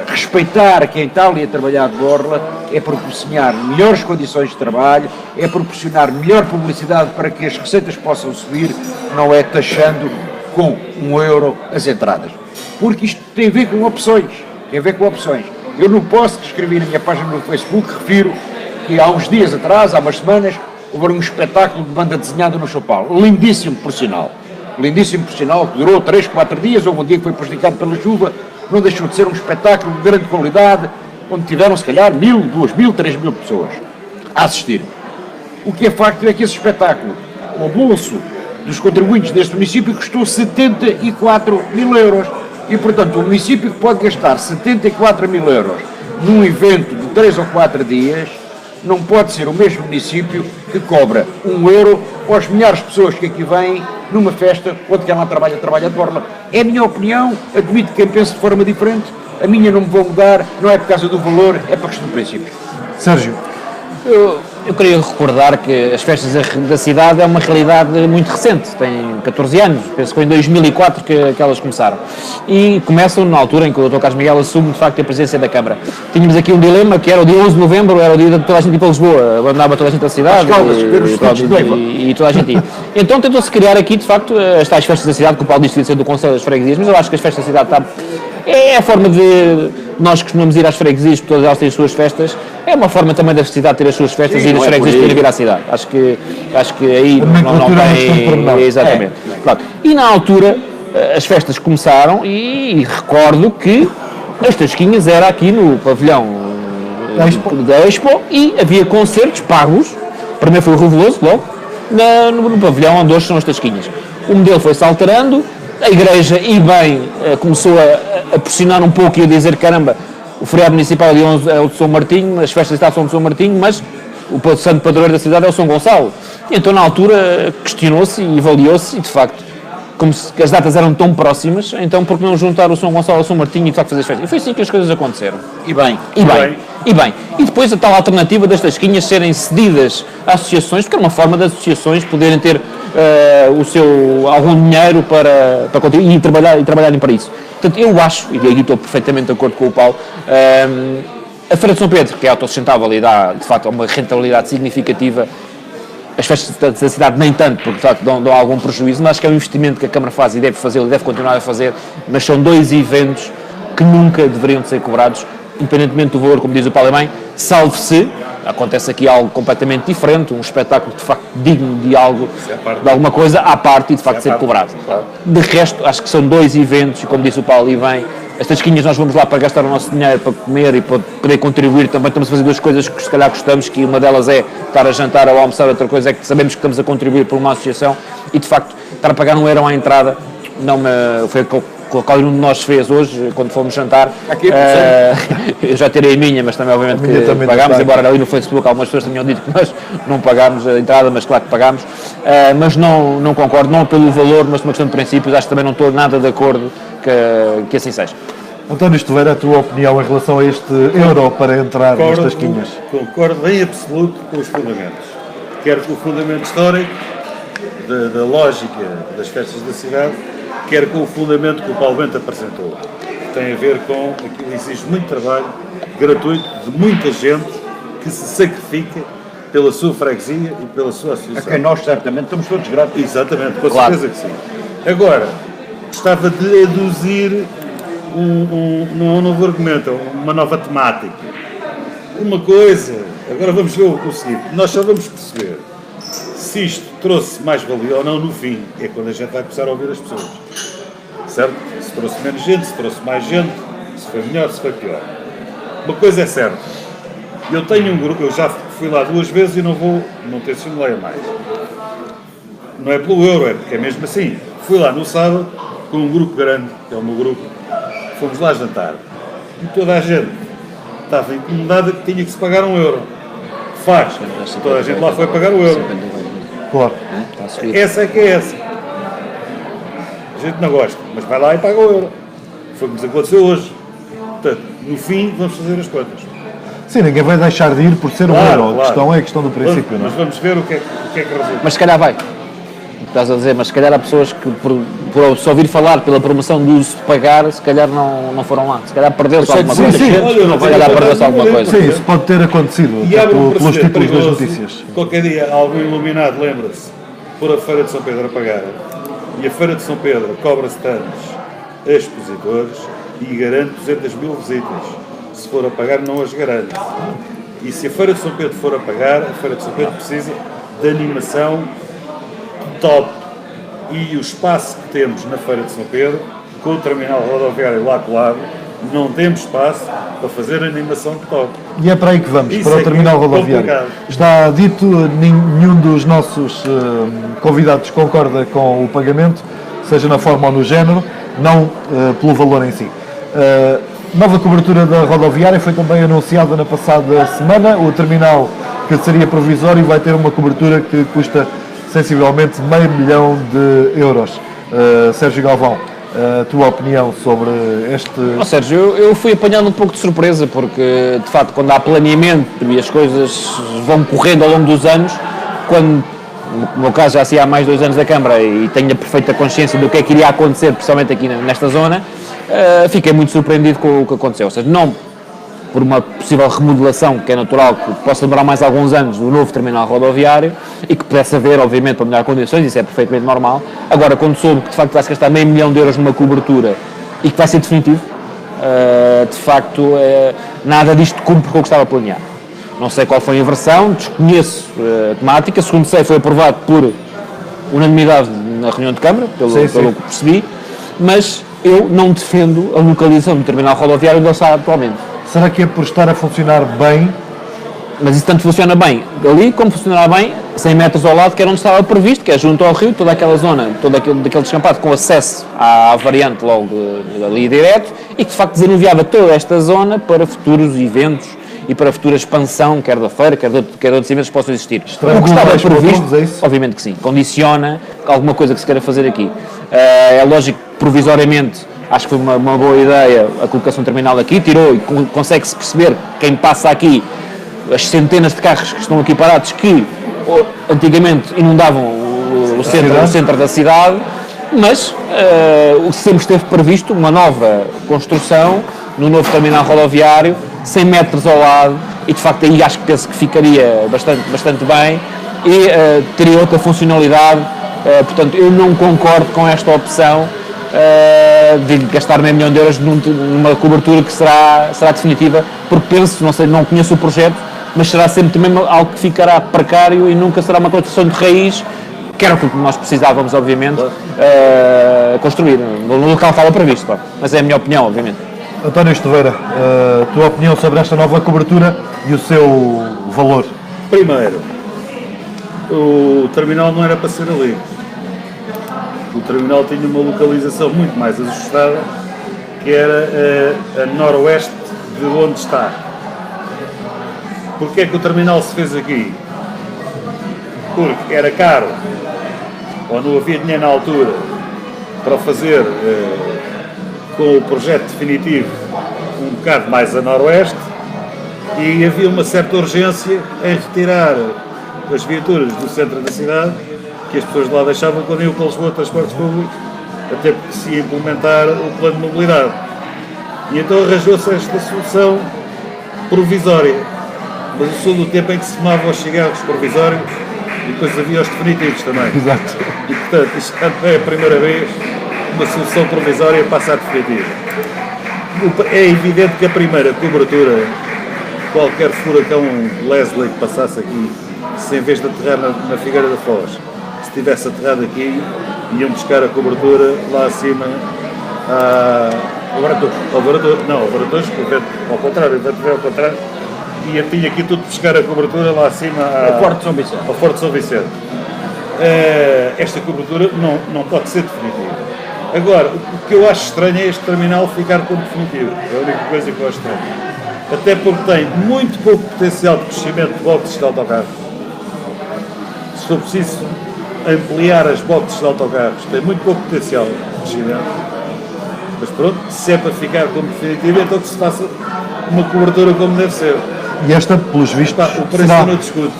Respeitar quem está ali a trabalhar de borla é proporcionar melhores condições de trabalho, é proporcionar melhor publicidade para que as receitas possam subir, não é taxando com €1 as entradas. Porque isto tem a ver com opções. Eu não posso escrever na minha página no Facebook, refiro que há uns dias atrás, há umas semanas, houve um espetáculo de banda desenhada no São Paulo, lindíssimo por sinal, que durou 3, 4 dias, houve um dia que foi prejudicado pela chuva, não deixou de ser um espetáculo de grande qualidade, onde tiveram se calhar 1.000, 2.000, 3.000 pessoas a assistir. O que é facto é que esse espetáculo, o bolso dos contribuintes deste município, custou 74 mil euros. E, portanto, o município que pode gastar 74 mil euros num evento de 3 ou 4 dias, não pode ser o mesmo município que cobra €1 aos milhares de pessoas que aqui vêm numa festa onde quem lá trabalha de borla. É a minha opinião, admito que quem pensa de forma diferente, a minha não me vou mudar, não é por causa do valor, é por questão de princípio. Sérgio. Eu queria recordar que as festas da cidade é uma realidade muito recente, tem 14 anos, penso que foi em 2004 que elas começaram. E começam na altura em que o Dr. Carlos Miguel assume de facto a presidência da Câmara. Tínhamos aqui um dilema que era o dia 11 de novembro, era o dia de toda a gente ir para Lisboa, abandonava toda a gente da cidade e toda a gente ia. Então tentou-se criar aqui de facto as tais festas da cidade, que o Paulo disse que ser do Conselho das Freguesias, mas eu acho que as festas da cidade é a forma de... Nós costumamos ir às freguesias, todas elas têm as suas festas, é uma forma também da cidade ter as suas festas. Sim, e das freguesias poderem vir à cidade. Acho que aí não tem... Exatamente. Claro. E na altura as festas começaram e recordo que as tasquinhas era aqui no pavilhão da Expo e havia concertos pagos, primeiro foi o Reveloso logo, no pavilhão onde hoje são as tasquinhas. O modelo foi-se alterando, a Igreja, e bem, começou a pressionar um pouco e a dizer, caramba, o feriado municipal é o de São Martinho, as festas da cidade são de São Martinho, mas o santo padroeiro da cidade é o São Gonçalo. E então, na altura, questionou-se e avaliou-se, e de facto, como as datas eram tão próximas, então por que não juntar o São Gonçalo ao São Martinho e de facto fazer as festas? E foi assim que as coisas aconteceram. E bem. E depois a tal alternativa das tasquinhas serem cedidas a associações, porque era uma forma das associações poderem ter algum dinheiro para continuar e trabalharem para isso. Portanto, eu acho, e aqui estou perfeitamente de acordo com o Paulo, a Feira de São Pedro, que é autossustentável e dá, de facto, uma rentabilidade significativa. As festas da cidade nem tanto, porque de facto dão algum prejuízo, mas acho que é um investimento que a Câmara faz e deve fazer, e deve continuar a fazer, mas são dois eventos que nunca deveriam de ser cobrados, independentemente do valor, como diz o Paulo, salve-se, acontece aqui algo completamente diferente, um espetáculo de facto digno de algo, de alguma coisa à parte e de facto ser cobrado. De resto, acho que são dois eventos, e como disse o Paulo e bem, as tasquinhas nós vamos lá para gastar o nosso dinheiro, para comer e para poder contribuir, também estamos a fazer duas coisas que se calhar gostamos, que uma delas é estar a jantar ou a almoçar, outra coisa é que sabemos que estamos a contribuir por uma associação e de facto estar a pagar €1 à entrada foi o que qualquer um de nós fez hoje, quando fomos jantar. Eu já terei a minha, mas também obviamente que pagámos, embora ali no Facebook algumas pessoas tenham dito que nós não pagámos a entrada, mas claro que pagámos. Mas não concordo, não pelo valor, mas por uma questão de princípios, acho que também não estou nada de acordo que assim seja. António Estoveira, a tua opinião em relação a este euro para entrar nas tasquinhas? Concordo em absoluto com os fundamentos. Quer com o fundamento histórico, da lógica das festas da cidade, quer com o fundamento que o Paulo Bento apresentou. Tem a ver com aquilo que exige muito trabalho gratuito de muita gente que se sacrifica pela sua freguesia e pela sua associação. A quem nós certamente estamos todos gratos. Exatamente, com Claro. certeza que sim. Agora, gostava de aduzir um novo argumento, uma nova temática. Uma coisa, agora vamos ver o seguinte, nós só vamos perceber se isto trouxe mais valia ou não no fim, é quando a gente vai começar a ouvir as pessoas, certo? Se trouxe menos gente, se trouxe mais gente, se foi melhor, se foi pior. Uma coisa é certa, eu tenho um grupo, eu já fui lá 2 vezes e não tenciono lá mais. Não é pelo euro, é porque é mesmo assim. Fui lá no sábado com um grupo grande, que é o meu grupo, fomos lá jantar e toda a gente estava incomodada que tinha que se pagar €1. Faz, toda a gente lá foi pagar o euro. Claro. Essa é que é essa. A gente não gosta, mas vai lá e paga o euro. Foi o que nos aconteceu hoje. Portanto, no fim, vamos fazer as contas. Sim, ninguém vai deixar de ir por ser Claro, euro. A questão é a questão do princípio, não Mas é? vamos ver o que é que resulta. Mas se calhar vai. O que estás a dizer, mas se calhar há pessoas que por só ouvir falar pela promoção do uso de pagar, se calhar não foram lá. Se calhar perdeu-se alguma sim, coisa. sim. Olha, não Se vai calhar pagar perdeu-se alguma ninguém. coisa. Sim, isso pode ter acontecido, E até abre um pelos precedente títulos das perigoso. notícias. Qualquer dia, algum iluminado lembra-se por a Feira de São Pedro a pagar. E a Feira de São Pedro cobra stands a expositores e garante 200.000 visitas. Se for a pagar, não as garante. E se a Feira de São Pedro for a pagar, a Feira de São Pedro precisa de animação top. E o espaço que temos na Feira de São Pedro, com o terminal rodoviário lá colado, não temos espaço para fazer animação de top. E é para aí que vamos, Isso para é o terminal que é rodoviário. complicado. Está dito, nenhum dos nossos convidados concorda com o pagamento, seja na forma ou no género, não pelo valor em si. Nova cobertura da rodoviária foi também anunciada na passada semana. O terminal, que seria provisório, vai ter uma cobertura que custa sensivelmente €500 mil. Sérgio Galvão, a tua opinião sobre este... Sérgio, eu fui apanhado um pouco de surpresa, porque de facto quando há planeamento e as coisas vão correndo ao longo dos anos, quando no meu caso já se há mais de 2 anos da Câmara e tenho a perfeita consciência do que é que iria acontecer, principalmente aqui nesta zona, fiquei muito surpreendido com o que aconteceu. Ou seja, não por uma possível remodelação, que é natural que possa demorar mais alguns anos, do novo terminal rodoviário, e que pudesse haver, obviamente, para melhorar condições, isso é perfeitamente normal. Agora, quando soube que de facto vai-se gastar €500 mil numa cobertura e que vai ser definitivo, de facto, nada disto cumpre com o que estava planeado. Não sei qual foi a versão, desconheço a temática, segundo sei foi aprovado por unanimidade na reunião de Câmara, pelo que percebi, mas eu não defendo a localização do terminal rodoviário onde ele está atualmente. Será que é por estar a funcionar bem? Mas isso tanto funciona bem ali como funcionará bem 100 metros ao lado, que era onde estava previsto, que é junto ao rio, toda aquela zona, daquele descampado com acesso à variante logo ali direto, e que de facto desanuviava toda esta zona para futuros eventos e para futura expansão, quer da feira, quer de outros eventos que possam existir. O que estava previsto, é isso? obviamente que sim, condiciona alguma coisa que se queira fazer aqui. É lógico que provisoriamente acho que foi uma boa ideia a colocação terminal aqui, tirou e consegue-se perceber quem passa aqui, as centenas de carros que estão aqui parados, que antigamente inundavam o centro da cidade, mas sempre esteve previsto uma nova construção no novo terminal rodoviário, 100 metros ao lado, e de facto aí penso que ficaria bastante bem e teria outra funcionalidade, portanto eu não concordo com esta opção de gastar €500 mil numa cobertura que será definitiva, porque penso, não conheço o projeto, mas será sempre também algo que ficará precário e nunca será uma construção de raiz, que era o que nós precisávamos, obviamente, construir. No local estava previsto, mas é a minha opinião, obviamente. António Esteveira, a tua opinião sobre esta nova cobertura e o seu valor? Primeiro, o terminal não era para ser ali. O terminal tinha uma localização muito mais ajustada, que era a noroeste de onde está. Porquê é que o terminal se fez aqui? Porque era caro, ou não havia dinheiro na altura, para fazer com o projeto definitivo um bocado mais a noroeste, e havia uma certa urgência em retirar as viaturas do centro da cidade, que as pessoas lá deixavam quando iam para Lisboa transportes públicos, até porque se ia implementar o plano de mobilidade. E então arranjou-se esta solução provisória. Mas o sul do tempo em que se fumavam os cigarros provisórios e depois havia os definitivos também. Exato. E portanto, isto já não é a primeira vez uma solução provisória passa a definitiva. É evidente que a primeira cobertura, qualquer furacão Leslie que passasse aqui, se em vez de aterrar na Figueira da Foz, se tivesse aterrado aqui, iam buscar a cobertura lá acima ao Varatojo, ao contrário, o vento veio ao contrário, e tinha aqui tudo buscar a cobertura lá acima ao Forte de São Vicente. Ao Forte de São Vicente. Esta cobertura não pode ser definitiva. Agora, o que eu acho estranho é este terminal ficar como definitivo. É a única coisa que eu acho estranho. Até porque tem muito pouco potencial de crescimento de boxes de autocarros. Se for preciso ampliar as boxes de autocarros, tem muito pouco potencial de crescimento. Mas pronto, se é para ficar como definitivo, então que se faça uma cobertura como deve ser. E esta, pelos vistos, O preço será, eu não discuto.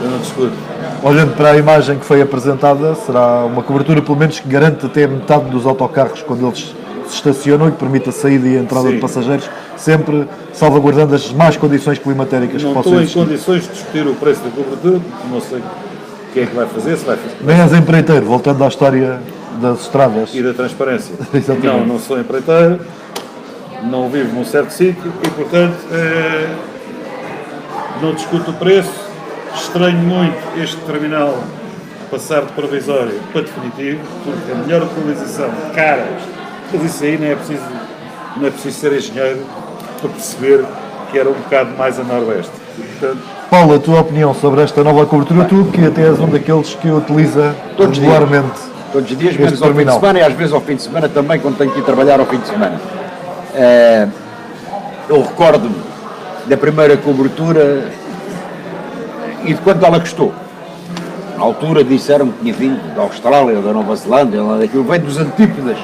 Eu não discuto. olhando para a imagem que foi apresentada, será uma cobertura pelo menos que garante até metade dos autocarros quando eles se estacionam e que permite a saída e a entrada Sim. de passageiros, sempre salvaguardando as más condições climatéricas Não que possam estou em existir. condições de discutir o preço da cobertura, não sei quem é que vai fazer, se vai fazer. Nem és empreiteiro, voltando à história das estradas. E da transparência. Exatamente. Não sou empreiteiro, não vivo num certo sítio e, portanto, não discuto o preço. Estranho muito este terminal passar de provisório para definitivo, porque a melhor localização, caras, mas isso aí não é preciso ser engenheiro para perceber que era um bocado mais a noroeste. E, portanto, Paulo, a tua opinião sobre esta nova cobertura, tu que até és um daqueles que utiliza Todos os regularmente Todos os dias, este menos ao fim de terminal. semana e às vezes ao fim de semana também, quando tenho que ir trabalhar ao fim de semana. Eu recordo-me da primeira cobertura e de quanto ela custou. Na altura disseram que tinha vindo da Austrália ou da Nova Zelândia, lá daquilo, veio dos antípodas.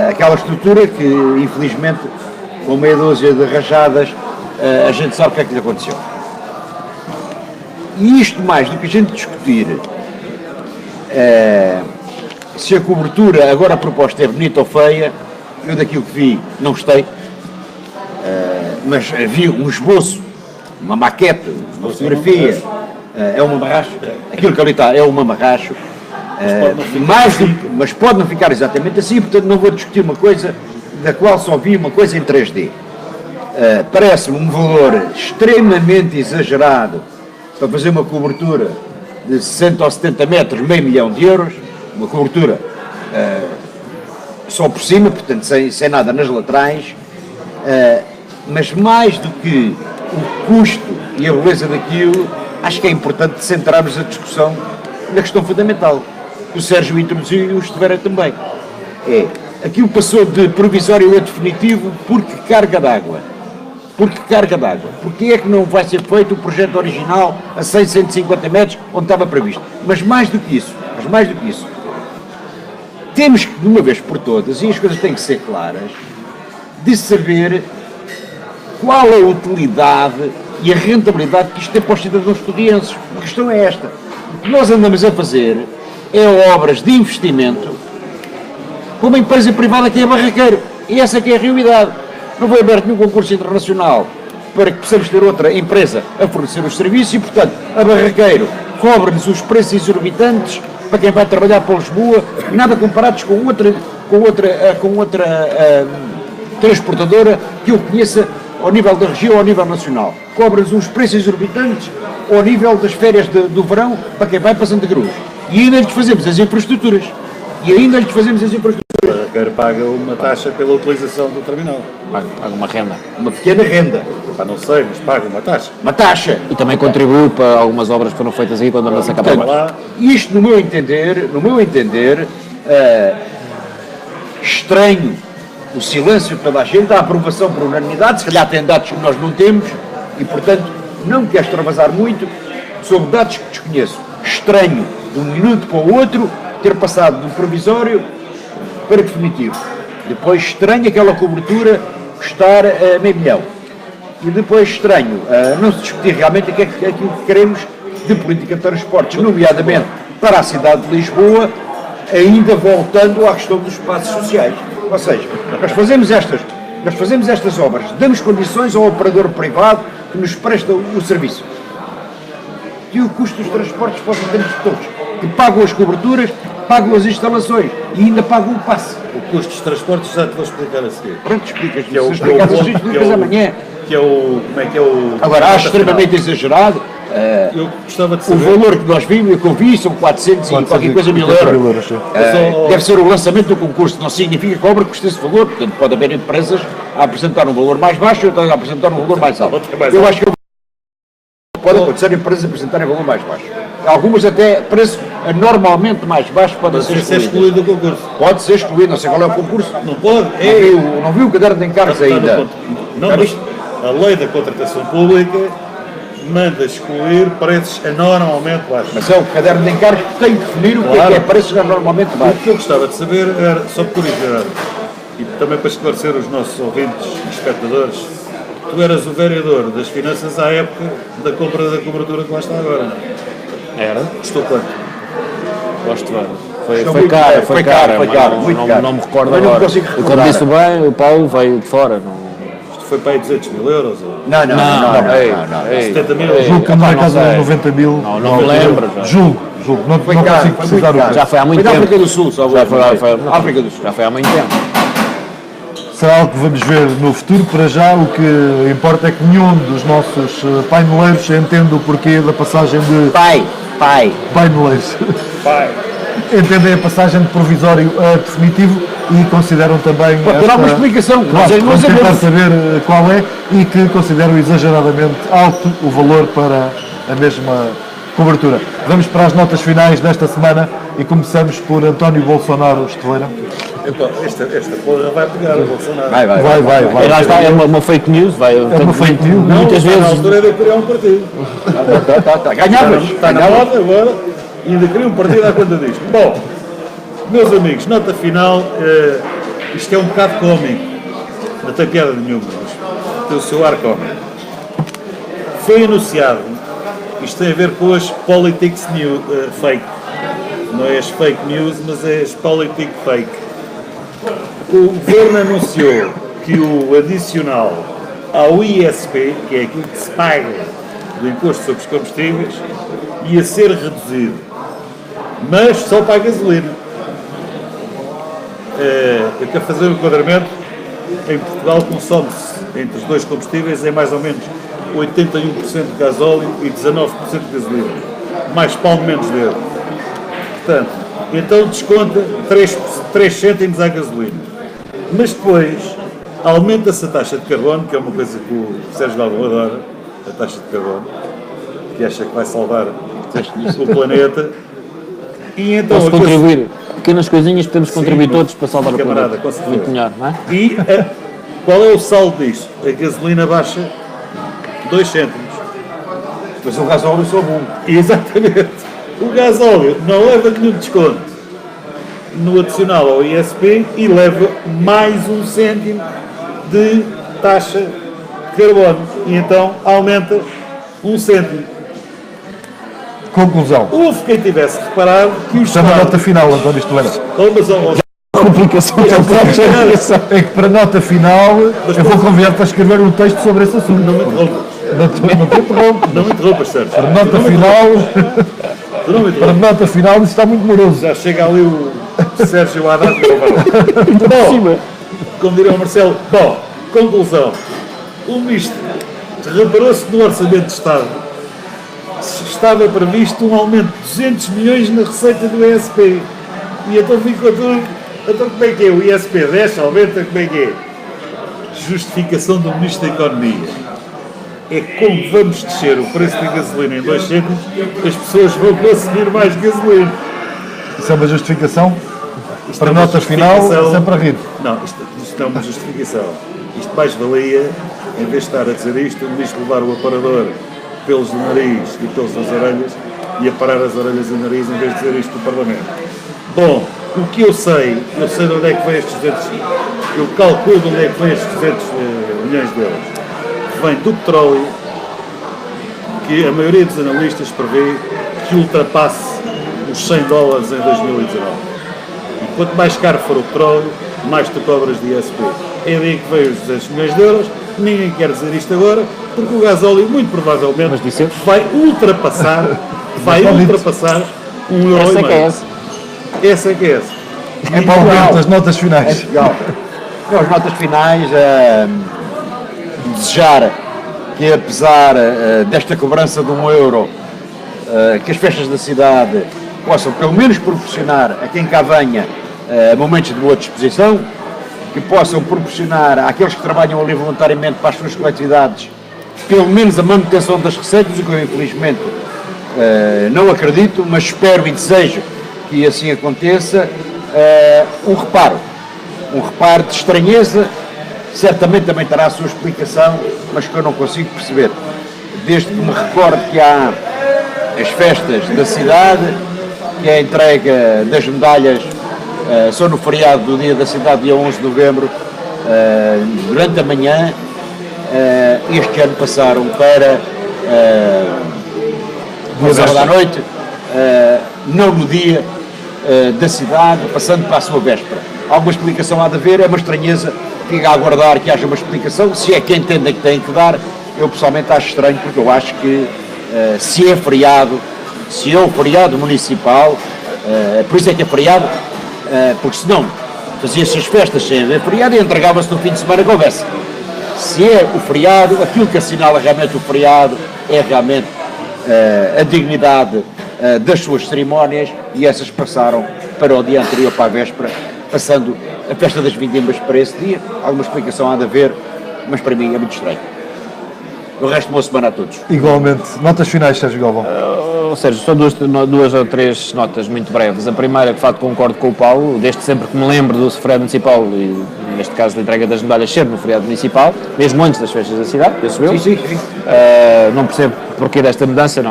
Aquela estrutura que, infelizmente, com meia dúzia de rajadas, a gente sabe o que é que lhe aconteceu. E isto, mais do que a gente discutir se a cobertura agora proposta é bonita ou feia, eu daquilo que vi não gostei, mas vi um esboço, uma maquete, uma fotografia, é um mamarracho, aquilo que ali está é um mamarracho, mas pode não ficar exatamente assim, portanto não vou discutir uma coisa da qual só vi uma coisa em 3D. Parece-me um valor extremamente exagerado para fazer uma cobertura de 60 ou 70 metros, €500 mil, uma cobertura só por cima, portanto sem nada nas laterais, mas mais do que o custo e a beleza daquilo, acho que é importante centrarmos a discussão na questão fundamental, que o Sérgio introduziu e o Esteveira também. Aquilo passou de provisório a definitivo porque carga d'água. Porque carga d'água. Porque é que não vai ser feito o projeto original a 100, 150 metros onde estava previsto? Mas mais do que isso, temos que, de uma vez por todas, e as coisas têm que ser claras, de saber qual a utilidade e a rentabilidade que isto tem para os cidadãos portugueses. A questão é esta. O que nós andamos a fazer é obras de investimento com uma empresa privada que é a Barraqueiro. E essa é que é a realidade. Não foi aberto nenhum concurso internacional para que possamos ter outra empresa a fornecer os serviços e, portanto, a Barraqueiro cobra-nos os preços exorbitantes para quem vai trabalhar para Lisboa, nada comparados com outra transportadora que eu conheça ao nível da região ou ao nível nacional. Cobra-nos uns preços exorbitantes ao nível das férias do verão para quem vai para Santa Cruz. E ainda lhes fazemos as infraestruturas. qualquer paga uma taxa pela utilização do terminal. Paga uma renda. Uma pequena renda, Pá, não sei, mas paga uma taxa. uma taxa. E também contribui para algumas obras que foram feitas aí quando anda-se a capa Portanto, abaixo. lá, Isto, no meu entender, estranho o silêncio de toda a gente, a aprovação por unanimidade, se calhar tem dados que nós não temos, e, portanto, não me quero extravasar muito sobre dados que desconheço. Estranho, de um minuto para o outro, ter passado do provisório para definitivo. Depois, estranho aquela cobertura custar meio milhão. E depois, estranho não se discutir realmente aquilo que queremos de política de transportes, nomeadamente para a cidade de Lisboa, ainda voltando à questão dos espaços sociais. Ou seja, nós fazemos estas obras, damos condições ao operador privado que nos presta o serviço. E o custo dos transportes para os residentes de todos, que pagam as coberturas, pagam as instalações e ainda pagam o passe. o custo dos transportes já te vou explicar a seguir. Pronto, explicas, Que é o, explicas amanhã. que é o, como é que é o... Agora, acho extremamente exagerado. Eu gostava de O saber... valor que nós vimos, que eu vi, são 400 e qualquer coisa mil euros. sim. Deve ser o lançamento do concurso, não significa que a obra custe esse valor, portanto pode haver empresas a apresentar um valor mais baixo e outras a apresentar um valor mais alto. Eu acho que pode acontecer empresas a apresentarem valor mais baixo. Algumas até preço anormalmente mais baixo podem Mas ser tem que ser excluídas. excluído do concurso. Pode ser excluído, não sei qual é o concurso. Não pode? Não viu o caderno de encargos Está no ainda. ponto. Não, Já mas viste? a lei da contratação pública manda excluir preços anormalmente baixos. Mas é o caderno de encargos que tem que definir o que Claro. é preços anormalmente O baixos. que eu gostava de saber era, só por curiosidade, e também para esclarecer os nossos ouvintes e espectadores, tu eras o vereador das finanças à época da compra da cobertura que lá está agora, não é? Era? Custou quanto? Gosto de ver. Foi muito cara, caro, foi foi caro, cara, foi mas caro, não, muito não, caro. não me recordo Mas não agora. consigo E quando recordar. disse bem, o Paulo veio de fora. Não, Isto foi para aí 200 mil euros? Ou Não, não, não, ei, não. ei, 70 mil? ei, Julgo que anda epá, na casa não de sei. 90 mil. Não me lembro. já. Julgo. Não Foi não caro, consigo foi precisar muito o caro. preço. Já foi há muito Foi da tempo. África do Sul, só Já foi, África do Sul. já foi há muito tempo. Será algo que vamos ver no futuro. Para já, o que importa é que nenhum dos nossos paineleiros entende o porquê da passagem de Pai. paineleiros. Entendem a passagem de provisório a definitivo e consideram também Pode ter alguma explicação, Claro, nós vamos tentar sabemos. saber qual é e que consideram exageradamente alto o valor para a mesma cobertura. Vamos para as notas finais desta semana e começamos por António Bolsonaro Esteleira. Então, esta porra vai pegar o Bolsonaro. Vai. Lá está, é uma fake news. Vai, É uma fake news. Muitas Na vezes. altura era criar um partido. Ganhavas. Está na moda agora e ainda cria um partido à conta disto. Bom, meus amigos, nota final, isto é um bocado cómico, não tem piada nenhuma, mas tem o seu ar cómico. Foi anunciado, isto tem a ver com as politics news, fake, não é as fake news, mas é as politics fake. O governo anunciou que o adicional ao ISP, que é aquilo que se paga do imposto sobre os combustíveis, ia ser reduzido, mas só para a gasolina. Eu quero fazer um enquadramento. Em Portugal consome-se entre os dois combustíveis em mais ou menos 81% de gasóleo e 19% de gasolina, mais palmo menos verde. Portanto, então desconta 3 cêntimos à gasolina. Mas depois aumenta-se a taxa de carbono, que é uma coisa que o Sérgio Galvão adora, a taxa de carbono, que acha que vai salvar o planeta. E então Posso a coisa- contribuir. Pequenas coisinhas podemos contribuir Sim, todos para salvar o camarada, planeta. com certeza. Muito melhor, não é? E qual é o saldo disto? A gasolina baixa 2 cêntimos. Mas o gasóleo soube um. Exatamente. O gasóleo não leva nenhum desconto no adicional ao ISP e leva mais 1 cêntimo de taxa de carbono. E então aumenta 1 cêntimo. Conclusão. Houve quem tivesse reparado que o Está na nota Estado... final, António Esteleira. Complicação É que para a nota final eu vou convidar para escrever um texto sobre esse assunto. Não me interrompas. Não te interrompo. Não me interrompas, Sérgio. Para a nota final, Tu não me para a interrompas. nota final isso está muito moroso. Já chega ali o Sérgio Haddad. Bom, como diria o Marcelo, bom, conclusão. O Ministro reparou-se no Orçamento de Estado. Estava previsto um aumento de 200 milhões na receita do ESP. E então ficou tudo Então como é que é? O ISP 10 aumenta, como é que é? Justificação do Ministro da Economia. É como vamos descer o preço da gasolina em 2 cêntimos, as pessoas vão consumir mais gasolina. Isso é uma justificação? Isto Para é uma nota final, justificação- sempre a rir. Não, isto não é uma justificação. Isto mais valia, em vez de estar a dizer isto, o Ministro levar o aparador pelos do nariz e pelos das orelhas e a parar as orelhas e o nariz em vez de dizer isto no Parlamento. Bom, o que eu sei de onde é que vem estes 200, eu calculo de onde é que vem estes 200 milhões de euros. Vem do petróleo, que a maioria dos analistas prevê que ultrapasse os 100 dólares em 2019. E quanto mais caro for o petróleo, mais tu cobras de ISP. É daí que veio os 200 milhões de euros, ninguém quer dizer isto agora, porque o gasóleo muito provavelmente Mas dissemos. vai ultrapassar €1,5. Essa é que é essa. Essa é que é essa. Em Paulo Portugal, Bento, as notas finais. em Portugal, as notas finais, desejar que apesar desta cobrança de €1, que as festas da cidade possam pelo menos proporcionar a quem cá venha momentos de boa disposição, que possam proporcionar àqueles que trabalham ali voluntariamente para as suas coletividades pelo menos a manutenção das receitas, o que eu infelizmente não acredito, mas espero e desejo que assim aconteça. Um reparo de estranheza, certamente também terá a sua explicação, mas que eu não consigo perceber. Desde que me recordo que há as festas da cidade, que a entrega das medalhas só no feriado do dia da cidade, dia 11 de novembro, durante a manhã, este ano passaram para o sábado à noite, não no dia da cidade, passando para a sua véspera. Alguma explicação há de haver, é uma estranheza, fica a aguardar que haja uma explicação, se é que entendem que têm que dar. Eu pessoalmente acho estranho, porque eu acho que se é um feriado municipal, por isso é que é feriado, porque senão fazia-se as festas sem haver feriado e entregava-se no fim de semana que houvesse. Se é o feriado, aquilo que assinala realmente o feriado é realmente a dignidade das suas cerimónias, e essas passaram para o dia anterior, para a véspera, passando a festa das vindimas para esse dia. Alguma explicação há de haver, mas para mim é muito estranho. O resto, boa semana a todos. Igualmente. Notas finais, Sérgio Galvão. Ou seja, só duas ou três notas muito breves. A primeira, que de facto concordo com o Paulo, desde sempre que me lembro do feriado municipal, e neste caso da entrega das medalhas ser no feriado municipal, mesmo antes das festas da cidade, penso eu. Sim. Não percebo porquê desta mudança,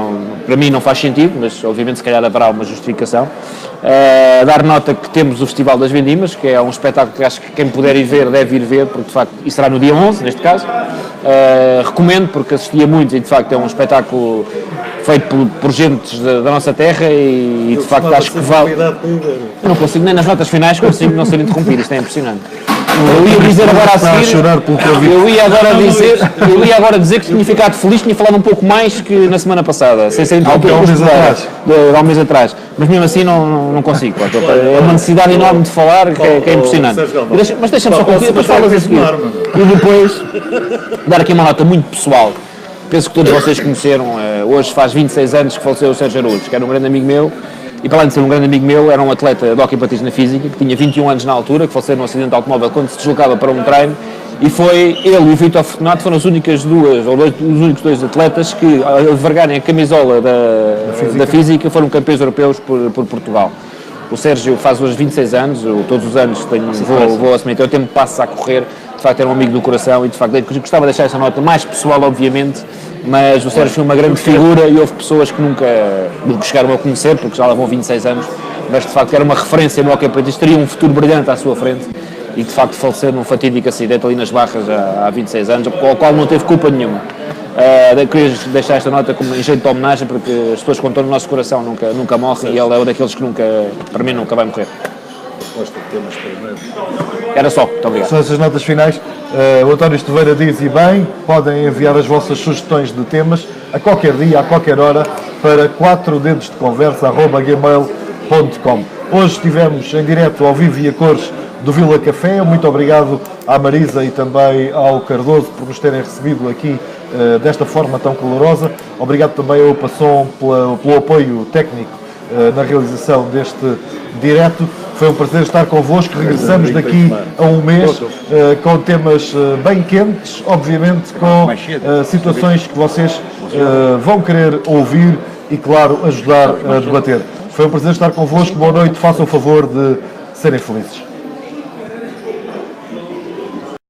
para mim não faz sentido, mas obviamente se calhar haverá uma justificação. Dar nota que temos o Festival das Vindimas, que é um espetáculo que acho que quem puder ir ver deve ir ver, porque de facto isso será no dia 11, neste caso. Recomendo, porque assistia muito e de facto é um espetáculo feito por gentes da nossa terra e de facto acho que vale. Eu não consigo, nem nas notas finais consigo não ser interrompido, isto é impressionante. Eu ia dizer agora a Está a seguir, chorar pelo que eu vi. eu ia agora dizer que tinha ficado feliz, tinha falado um pouco mais que na semana passada, sem ser interrompido. Há um mês atrás. Há um mês atrás. Mas mesmo assim não consigo. É uma necessidade enorme de falar que é impressionante. Mas deixa-me só concluir, depois falas a seguir. E depois dar aqui uma nota muito pessoal. Penso que todos vocês conheceram, hoje faz 26 anos que faleceu o Sérgio Araújo, que era um grande amigo meu, e para além de ser um grande amigo meu, era um atleta de hóquei patins na física, que tinha 21 anos na altura, que faleceu num acidente de automóvel quando se deslocava para um treino, e foi ele e o Vítor Fortunato foram os únicos dois atletas que, ao envergarem a camisola da física, foram campeões europeus por Portugal. O Sérgio faz hoje 26 anos, todos os anos vou assumir, o tempo passa a correr, de facto era um amigo do coração e de facto gostava de deixar essa nota mais pessoal, obviamente, mas o Sérgio foi uma grande figura e houve pessoas que nunca chegaram a conhecer, porque já lá vão 26 anos, mas de facto era uma referência no hóquei patins, teria um futuro brilhante à sua frente e de facto faleceu num fatídico acidente ali nas Barras há 26 anos, ao qual não teve culpa nenhuma. Queria deixar esta nota como em jeito de homenagem, porque as pessoas que estão no nosso coração nunca morrem e ele é um daqueles que para mim nunca vai morrer. Era só, muito obrigado. São essas notas finais. O António Esteveira diz, e bem, podem enviar as vossas sugestões de temas a qualquer dia, a qualquer hora, para 4dedosdeconversa@gmail.com. Hoje estivemos em direto, ao vivo e a cores do Vila Café. Muito obrigado à Marisa e também ao Cardoso por nos terem recebido aqui desta forma tão calorosa. Obrigado também ao Passon pelo apoio técnico na realização deste direto. Foi um prazer estar convosco. Regressamos daqui a um mês com temas bem quentes, obviamente com situações que vocês vão querer ouvir e, claro, ajudar a debater. Foi um prazer estar convosco. Boa noite. Façam o favor de serem felizes.